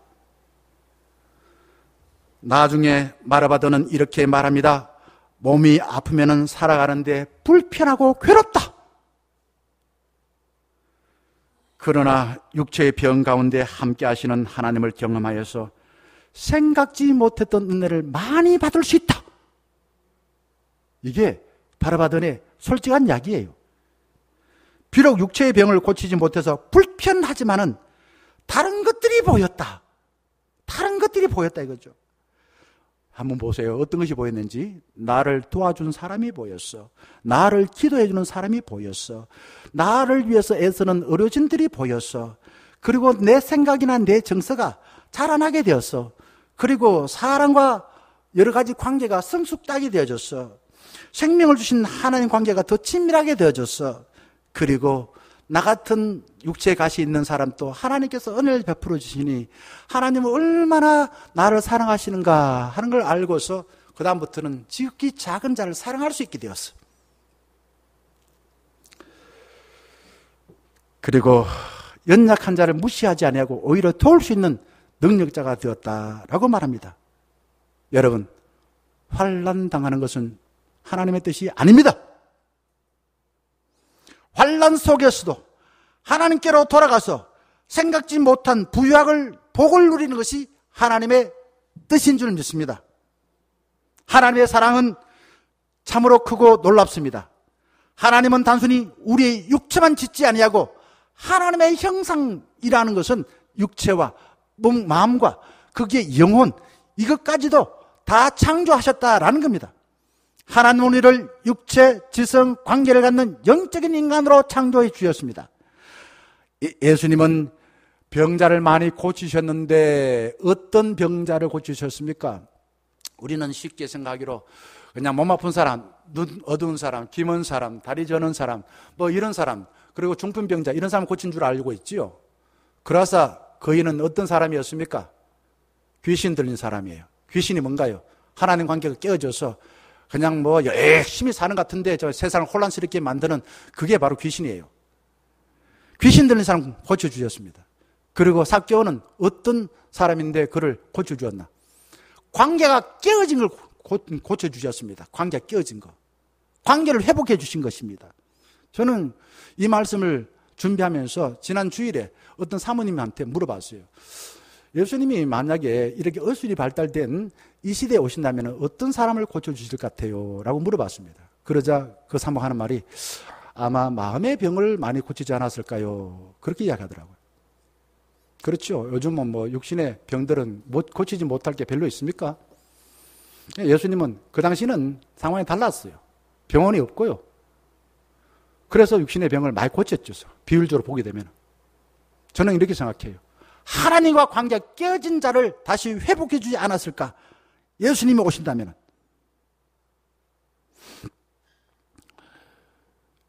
나중에 마르바드는 이렇게 말합니다. 몸이 아프면은 살아가는데 불편하고 괴롭다. 그러나 육체의 병 가운데 함께 하시는 하나님을 경험하여서 생각지 못했던 은혜를 많이 받을 수 있다. 이게 바라바던의 솔직한 이야기예요. 비록 육체의 병을 고치지 못해서 불편하지만은 다른 것들이 보였다. 다른 것들이 보였다 이거죠. 한번 보세요. 어떤 것이 보였는지. 나를 도와준 사람이 보였어. 나를 기도해주는 사람이 보였어. 나를 위해서 애쓰는 의료진들이 보였어. 그리고 내 생각이나 내 정서가 자라나게 되었어. 그리고 사람과 여러 가지 관계가 성숙하게 되어졌어. 생명을 주신 하나님 관계가 더 친밀하게 되어졌어. 그리고 나 같은 육체에 가시 있는 사람도 하나님께서 은혜를 베풀어 주시니 하나님은 얼마나 나를 사랑하시는가 하는 걸 알고서 그 다음부터는 지극히 작은 자를 사랑할 수 있게 되었어. 그리고 연약한 자를 무시하지 아니하고 오히려 도울 수 있는 능력자가 되었다라고 말합니다. 여러분, 환난 당하는 것은 하나님의 뜻이 아닙니다. 환난 속에서도 하나님께로 돌아가서 생각지 못한 부유학을 복을 누리는 것이 하나님의 뜻인 줄 믿습니다. 하나님의 사랑은 참으로 크고 놀랍습니다. 하나님은 단순히 우리의 육체만 짓지 아니하고 하나님의 형상이라는 것은 육체와 마음과 그게 영혼 이것까지도 다 창조하셨다라는 겁니다. 하나님은 우리를 육체, 지성, 관계를 갖는 영적인 인간으로 창조해 주셨습니다. 예수님은 병자를 많이 고치셨는데 어떤 병자를 고치셨습니까? 우리는 쉽게 생각하기로 그냥 몸 아픈 사람, 눈 어두운 사람, 귀 먼 사람, 다리 저는 사람, 뭐 이런 사람, 그리고 중풍병자 이런 사람 고친 줄 알고 있지요. 그래서 그이는 어떤 사람이었습니까? 귀신 들린 사람이에요. 귀신이 뭔가요? 하나님 관계가 깨어져서 그냥 뭐 열심히 사는 것 같은데 저 세상을 혼란스럽게 만드는 그게 바로 귀신이에요. 귀신 들린 사람 고쳐주셨습니다. 그리고 삭개오는 어떤 사람인데 그를 고쳐주었나? 관계가 깨어진 걸 고쳐주셨습니다. 관계가 깨어진 거. 관계를 회복해 주신 것입니다. 저는 이 말씀을 준비하면서 지난 주일에 어떤 사모님한테 물어봤어요. 예수님이 만약에 이렇게 의술이 발달된 이 시대에 오신다면 어떤 사람을 고쳐주실 것 같아요? 라고 물어봤습니다. 그러자 그 사모가 하는 말이 아마 마음의 병을 많이 고치지 않았을까요? 그렇게 이야기하더라고요. 그렇죠. 요즘은 뭐 육신의 병들은 고치지 못할 게 별로 있습니까? 예수님은 그 당시는 상황이 달랐어요. 병원이 없고요. 그래서 육신의 병을 많이 고쳤죠. 비율적으로 보게 되면. 저는 이렇게 생각해요. 하나님과 관계가 깨어진 자를 다시 회복해 주지 않았을까? 예수님이 오신다면.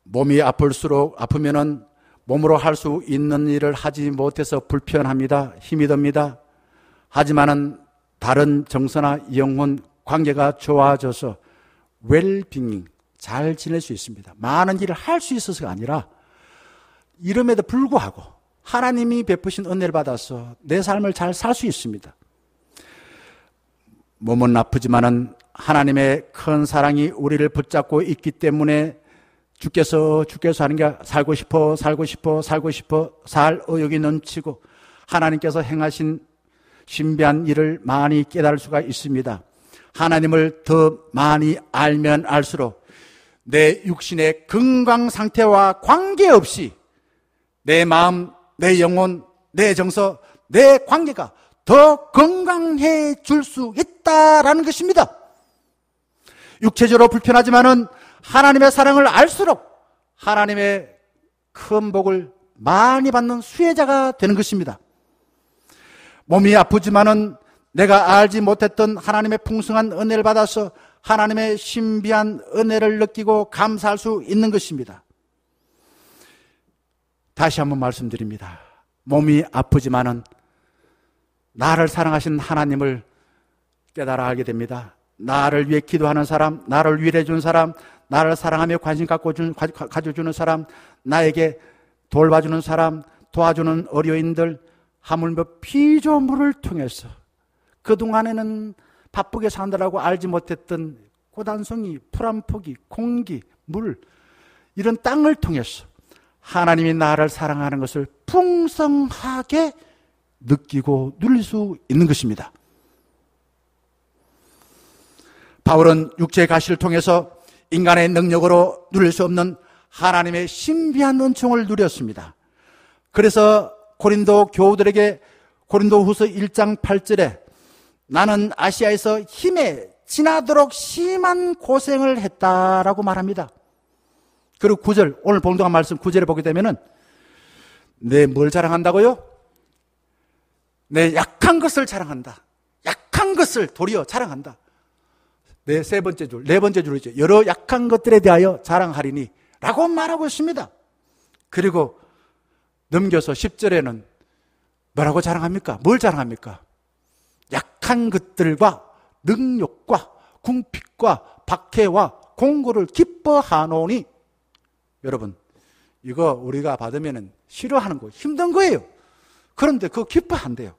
몸이 아프면은 몸으로 할 수 있는 일을 하지 못해서 불편합니다. 힘이 듭니다. 하지만은 다른 정서나 영혼 관계가 좋아져서 웰빙잉, 잘 지낼 수 있습니다. 많은 일을 할 수 있어서가 아니라 이름에도 불구하고 하나님이 베푸신 은혜를 받아서 내 삶을 잘 살 수 있습니다. 몸은 아프지만은 하나님의 큰 사랑이 우리를 붙잡고 있기 때문에 주께서 하는 게 살고 싶어 살 의욕이 넘치고 하나님께서 행하신 신비한 일을 많이 깨달을 수가 있습니다. 하나님을 더 많이 알면 알수록 내 육신의 건강 상태와 관계없이 내 마음, 내 영혼, 내 정서, 내 관계가 더 건강해질 수 있다라는 것입니다. 육체적으로 불편하지만은 하나님의 사랑을 알수록 하나님의 큰 복을 많이 받는 수혜자가 되는 것입니다. 몸이 아프지만은 내가 알지 못했던 하나님의 풍성한 은혜를 받아서 하나님의 신비한 은혜를 느끼고 감사할 수 있는 것입니다. 다시 한번 말씀드립니다. 몸이 아프지만은 나를 사랑하신 하나님을 깨달아 알게 됩니다. 나를 위해 기도하는 사람, 나를 위해 준 사람, 나를 사랑하며 관심 가져주는 사람, 나에게 돌봐주는 사람, 도와주는 어려인들, 하물며 피조물을 통해서 그동안에는 바쁘게 사느라고 알지 못했던 고단성이, 풀 한 포기, 공기, 물, 이런 땅을 통해서 하나님이 나를 사랑하는 것을 풍성하게 느끼고 누릴 수 있는 것입니다. 바울은 육체의 가시를 통해서 인간의 능력으로 누릴 수 없는 하나님의 신비한 은총을 누렸습니다. 그래서 고린도 교우들에게 고린도후서 1장 8절에 나는 아시아에서 힘에 지나도록 심한 고생을 했다라고 말합니다. 그리고 9절, 오늘 봉독한 말씀 9절에 보게 되면은 내 뭘 자랑한다고요? 내 약한 것을 자랑한다. 약한 것을 도리어 자랑한다. 네 번째 줄이죠. 여러 약한 것들에 대하여 자랑하리니 라고 말하고 있습니다. 그리고 넘겨서 10절에는 뭐라고 자랑합니까? 뭘 자랑합니까? 약한 것들과 능력과 궁핍과 박해와 공고를 기뻐하노니. 여러분, 이거 우리가 받으면 싫어하는 거, 힘든 거예요. 그런데 그거 기뻐한대요.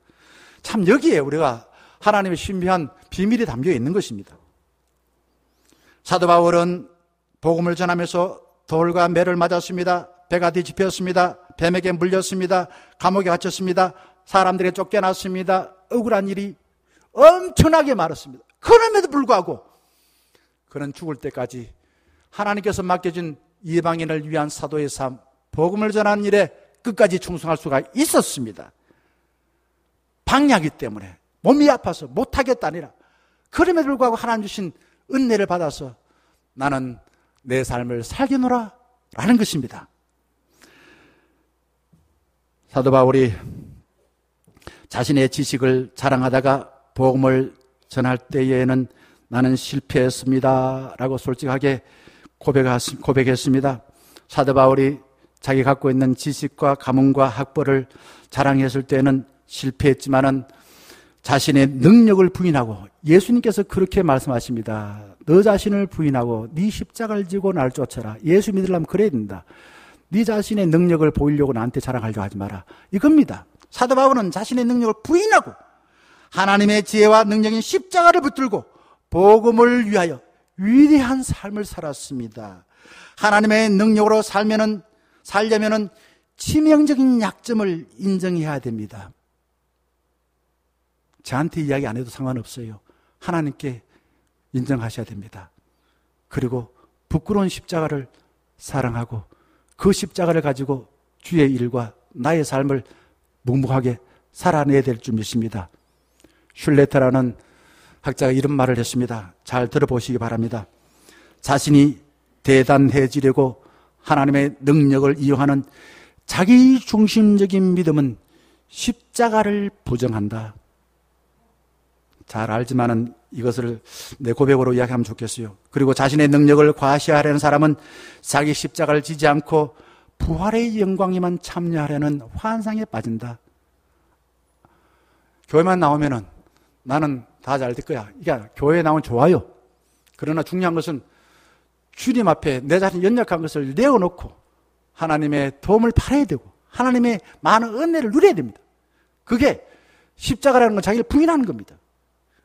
참 여기에 우리가 하나님의 신비한 비밀이 담겨 있는 것입니다. 사도 바울은 복음을 전하면서 돌과 매를 맞았습니다. 배가 뒤집혔습니다. 뱀에게 물렸습니다. 감옥에 갇혔습니다. 사람들에게 쫓겨났습니다. 억울한 일이 엄청나게 많았습니다. 그럼에도 불구하고 그는 죽을 때까지 하나님께서 맡겨진 이방인을 위한 사도의 삶, 복음을 전하는 일에 끝까지 충성할 수가 있었습니다. 방야기 때문에 몸이 아파서 못하겠다 아니라 그럼에도 불구하고 하나님 주신 은혜를 받아서 나는 내 삶을 살게노라 라는 것입니다. 사도 바울이 자신의 지식을 자랑하다가 복음을 전할 때에는 나는 실패했습니다 라고 솔직하게 고백했습니다. 사도 바울이 자기 갖고 있는 지식과 가문과 학벌을 자랑했을 때는 실패했지만은 자신의 능력을 부인하고, 예수님께서 그렇게 말씀하십니다. 너 자신을 부인하고 네 십자가를 지고 날 쫓아라. 예수 믿으려면 그래야 된다. 네 자신의 능력을 보이려고 나한테 자랑하려고 하지 마라. 이겁니다. 사도 바울은 자신의 능력을 부인하고 하나님의 지혜와 능력인 십자가를 붙들고 복음을 위하여 위대한 삶을 살았습니다. 하나님의 능력으로 살려면은 치명적인 약점을 인정해야 됩니다. 저한테 이야기 안 해도 상관없어요. 하나님께 인정하셔야 됩니다. 그리고 부끄러운 십자가를 사랑하고 그 십자가를 가지고 주의 일과 나의 삶을 묵묵하게 살아내야 될 줄 믿습니다. 슐레터라는 학자가 이런 말을 했습니다. 잘 들어보시기 바랍니다. 자신이 대단해지려고 하나님의 능력을 이용하는 자기 중심적인 믿음은 십자가를 부정한다. 잘 알지만은 이것을 내 고백으로 이야기하면 좋겠어요. 그리고 자신의 능력을 과시하려는 사람은 자기 십자가를 지지 않고 부활의 영광에만 참여하려는 환상에 빠진다. 교회만 나오면은 나는 다 잘 될 거야. 그러니까 교회에 나오면 좋아요. 그러나 중요한 것은 주님 앞에 내 자신 연약한 것을 내어놓고 하나님의 도움을 받아야 되고 하나님의 많은 은혜를 누려야 됩니다. 그게 십자가라는 건 자기를 부인하는 겁니다.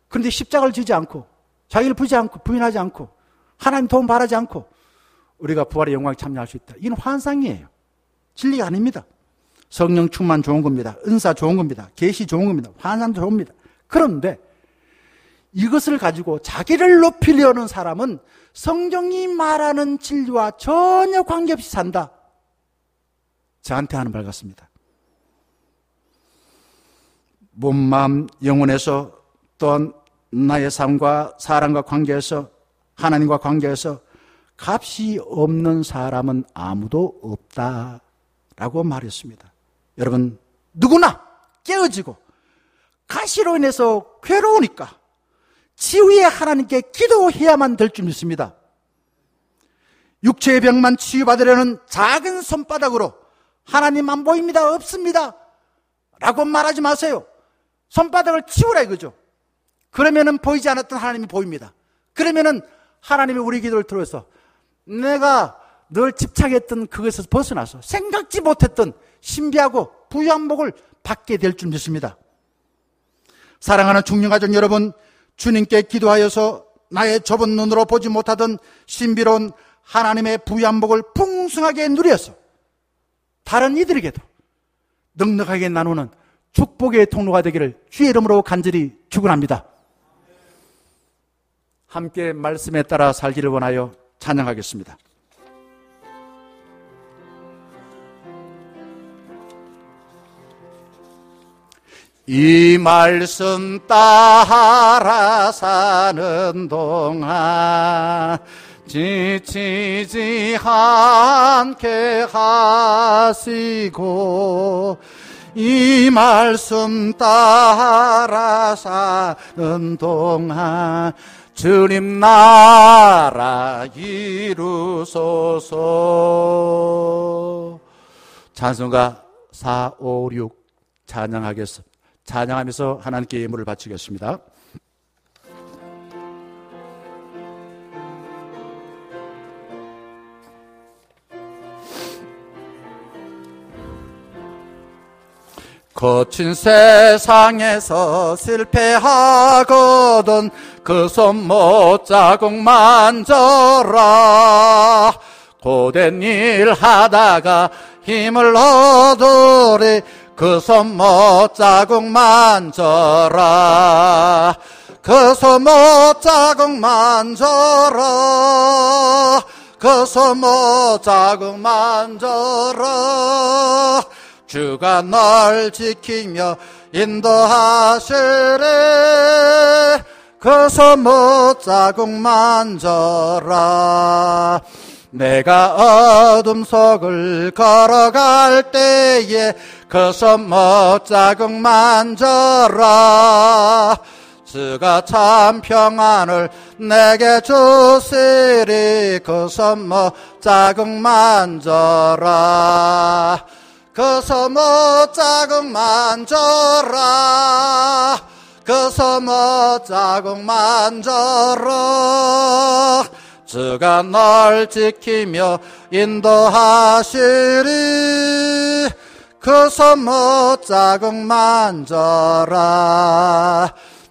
그런데 십자가를 지지 않고 자기를 부인하지 않고 하나님 도움 바라지 않고 우리가 부활의 영광에 참여할 수 있다. 이건 환상이에요. 진리가 아닙니다. 성령 충만 좋은 겁니다. 은사 좋은 겁니다. 계시 좋은 겁니다. 환상도 좋습니다. 그런데 이것을 가지고 자기를 높이려는 사람은 성경이 말하는 진리와 전혀 관계없이 산다. 저한테 하는 말 같습니다. 몸, 마음, 영혼에서 또한 나의 삶과 사람과 관계에서 하나님과 관계에서 값이 없는 사람은 아무도 없다라고 말했습니다. 여러분, 누구나 깨어지고 가시로 인해서 괴로우니까 치유의 하나님께 기도해야만 될 줄 믿습니다. 육체의 병만 치유받으려는 작은 손바닥으로 하나님 안 보입니다, 없습니다 라고 말하지 마세요. 손바닥을 치우라 이거죠. 그러면은 보이지 않았던 하나님이 보입니다. 그러면은 하나님이 우리 기도를 들어서 내가 늘 집착했던 그것에서 벗어나서 생각지 못했던 신비하고 부유한 복을 받게 될 줄 믿습니다. 사랑하는 중년가족 여러분, 주님께 기도하여서 나의 좁은 눈으로 보지 못하던 신비로운 하나님의 부유한 복을 풍성하게 누려서 다른 이들에게도 넉넉하게 나누는 축복의 통로가 되기를 주의 이름으로 간절히 축원합니다. 함께 말씀에 따라 살기를 원하여 찬양하겠습니다. 이 말씀 따라 사는 동안 지치지 않게 하시고 이 말씀 따라 사는 동안 주님 나라 이루소서. 찬송가 456 찬양하겠습니다. 찬양하면서 하나님께 예물을 바치겠습니다. 거친 세상에서 실패하거든 그 손못 자국 만져라. 고된 일 하다가 힘을 얻으리 그 손못 자국 만져라. 그 손못 자국 만져라. 그 손못 자국 만져라. 주가 널 지키며 인도하시리. 그 손못 자국 만져라. 내가 어둠 속을 걸어갈 때에 그 손못 자국 만져라. 주가 참 평안을 내게 주시리. 그 손못 자국 만져라. 그 손못 자국 만져라. 그 손못 자국 만져라. 주가 널 지키며 인도하시리. 그 손못 자국 만져라.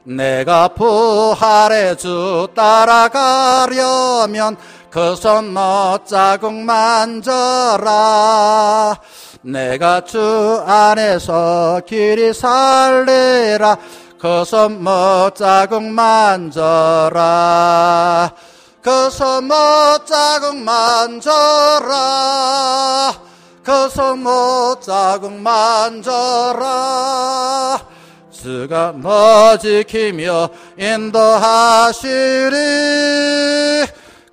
내가 부활의 주 따라가려면 그 손못 자국 만져라. 내가 주 안에서 길이 살리라. 그 손못 자국 만져라. 그 손못 자국 만져라. 그 손못 자국 만져라. 주가 너 지키며 인도하시리.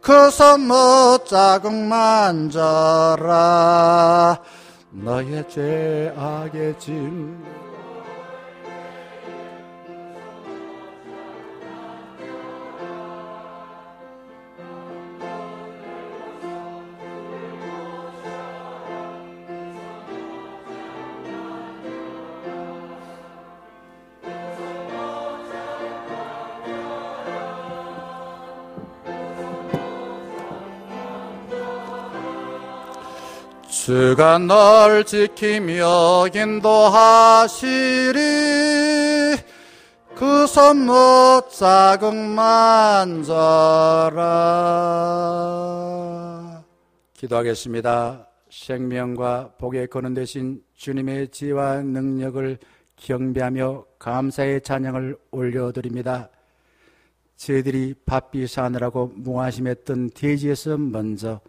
그 손못 자국 만져라. 너의 죄악의 짐 주가 널 지키며 인도하시리. 그 손 못 자국 만져라. 기도하겠습니다. 생명과 복의 근원 되신 주님의 지혜와 능력을 경배하며 감사의 찬양을 올려드립니다. 저희들이 바삐 사느라고 무관심했던 대지에서 먼저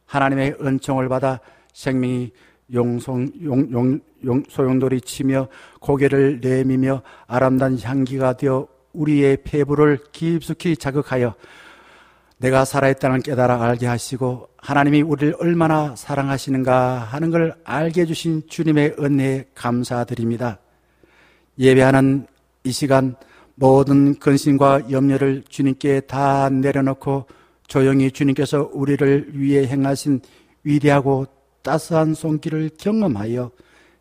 하나님의 은총을 받아 생명이 소용돌이 치며 고개를 내미며 아름다운 향기가 되어 우리의 폐부를 깊숙이 자극하여 내가 살아있다는 깨달아 알게 하시고 하나님이 우리를 얼마나 사랑하시는가 하는 걸 알게 해주신 주님의 은혜에 감사드립니다. 예배하는 이 시간 모든 근심과 염려를 주님께 다 내려놓고 조용히 주님께서 우리를 위해 행하신 위대하고 따스한 손길을 경험하여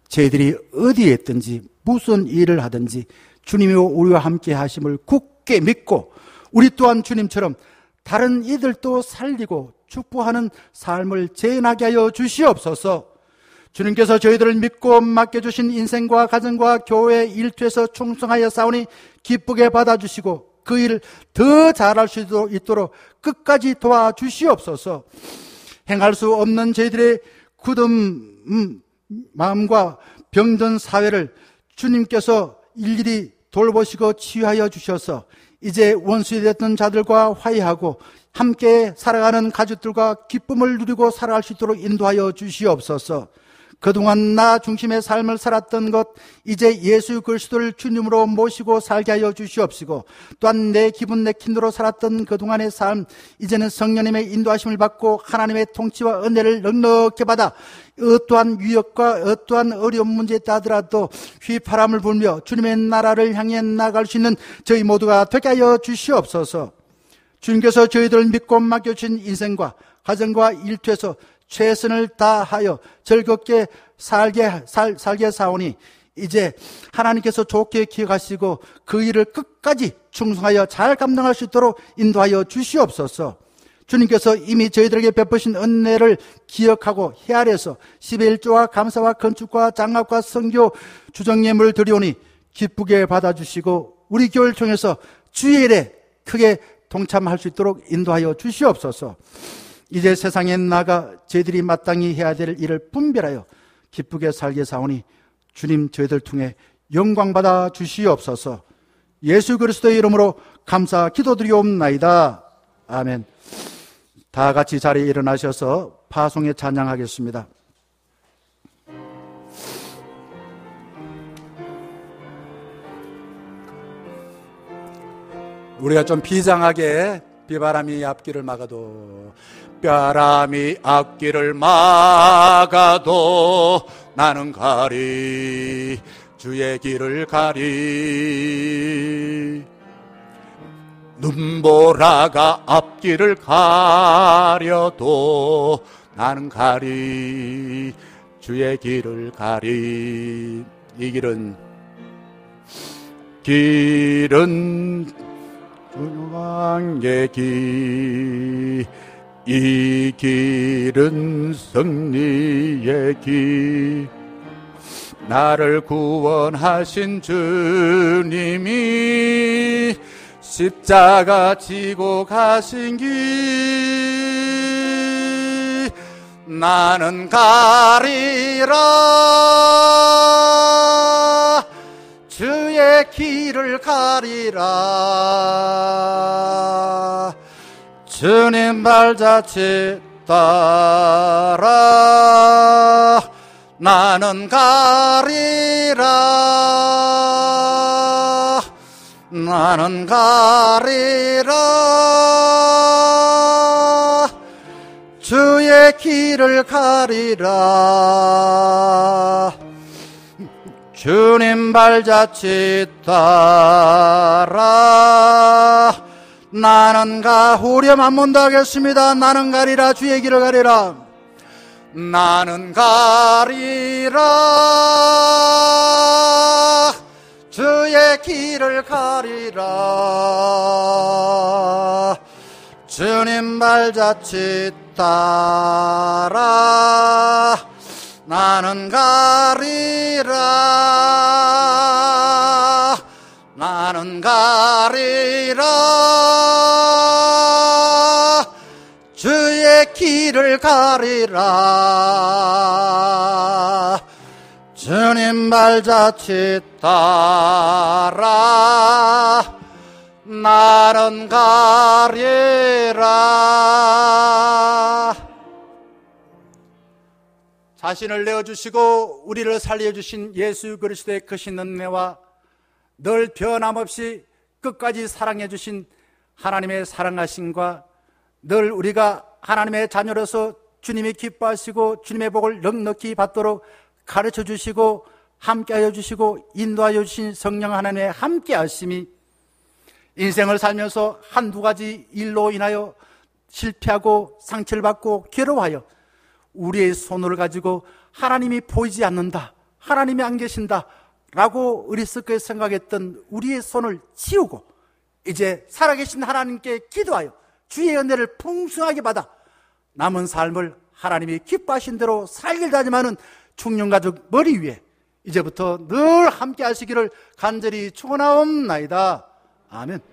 저희들이 어디에 있든지 무슨 일을 하든지 주님이 우리와 함께 하심을 굳게 믿고 우리 또한 주님처럼 다른 이들도 살리고 축복하는 삶을 재현하게 하여 주시옵소서. 주님께서 저희들을 믿고 맡겨주신 인생과 가정과 교회 일터에서 충성하여 싸우니 기쁘게 받아주시고 그 일을 더 잘할 수 있도록 끝까지 도와주시옵소서. 행할 수 없는 저희들의 굳은 마음과 병든 사회를 주님께서 일일이 돌보시고 치유하여 주셔서 이제 원수이 됐던 자들과 화해하고 함께 살아가는 가족들과 기쁨을 누리고 살아갈 수 있도록 인도하여 주시옵소서. 그동안 나 중심의 삶을 살았던 것 이제 예수 그리스도를 주님으로 모시고 살게 하여 주시옵시고 또한 내 기분 내킨대로 살았던 그동안의 삶 이제는 성령님의 인도하심을 받고 하나님의 통치와 은혜를 넉넉히 받아 어떠한 위협과 어떠한 어려운 문제에 따르더라도 휘파람을 불며 주님의 나라를 향해 나아갈 수 있는 저희 모두가 되게 하여 주시옵소서. 주님께서 저희들을 믿고 맡겨주신 인생과 가정과 일터에서 최선을 다하여 즐겁게 살게 사오니 이제 하나님께서 좋게 기억하시고 그 일을 끝까지 충성하여 잘 감당할 수 있도록 인도하여 주시옵소서. 주님께서 이미 저희들에게 베푸신 은혜를 기억하고 헤아려서 11조와 감사와 건축과 장학과 선교 주정예물을 드리오니 기쁘게 받아주시고 우리 교회를 통해서 주의 일에 크게 동참할 수 있도록 인도하여 주시옵소서. 이제 세상에 나가 저희들이 마땅히 해야 될 일을 분별하여 기쁘게 살게 사오니 주님 저희들 통해 영광 받아 주시옵소서. 예수 그리스도의 이름으로 감사 기도드리옵나이다. 아멘. 다 같이 자리에 일어나셔서 파송에 찬양하겠습니다. 우리가 좀 비장하게 비바람이 앞길을 막아도 벼람이 앞길을 막아도 나는 가리 주의 길을 가리 눈보라가 앞길을 가려도 나는 가리 주의 길을 가리 이 길은 주왕의 길 이 길은 승리의 길 나를 구원하신 주님이 십자가 지고 가신 길 나는 가리라 주의 길을 가리라 주님 발자취 따라 나는 가리라 나는 가리라 주의 길을 가리라 주님 발자취 따라 나는 후렴 한 번 더 하겠습니다. 나는 가리라 주의 길을 가리라 나는 가리라 주의 길을 가리라 주님 발자취 따라 나는 가리라 나는 가리라 주의 길을 가리라 주님 말자칫 따라 나는 가리라. 자신을 내어주시고 우리를 살려주신 예수 그리스도의 크신 은혜와 늘 변함없이 끝까지 사랑해주신 하나님의 사랑하심과 늘 우리가 하나님의 자녀로서 주님이 기뻐하시고 주님의 복을 넉넉히 받도록 가르쳐 주시고 함께하여 주시고 인도하여 주신 성령 하나님의 함께하심이 인생을 살면서 한두 가지 일로 인하여 실패하고 상처를 받고 괴로워하여 우리의 손을 가지고 하나님이 보이지 않는다, 하나님이 안 계신다 라고 어리석게 생각했던 우리의 손을 치우고 이제 살아계신 하나님께 기도하여 주의 은혜를 풍성하게 받아 남은 삶을 하나님이 기뻐하신 대로 살길다지만은 충령가족 머리 위에 이제부터 늘 함께 하시기를 간절히 축원하옵나이다. 아멘.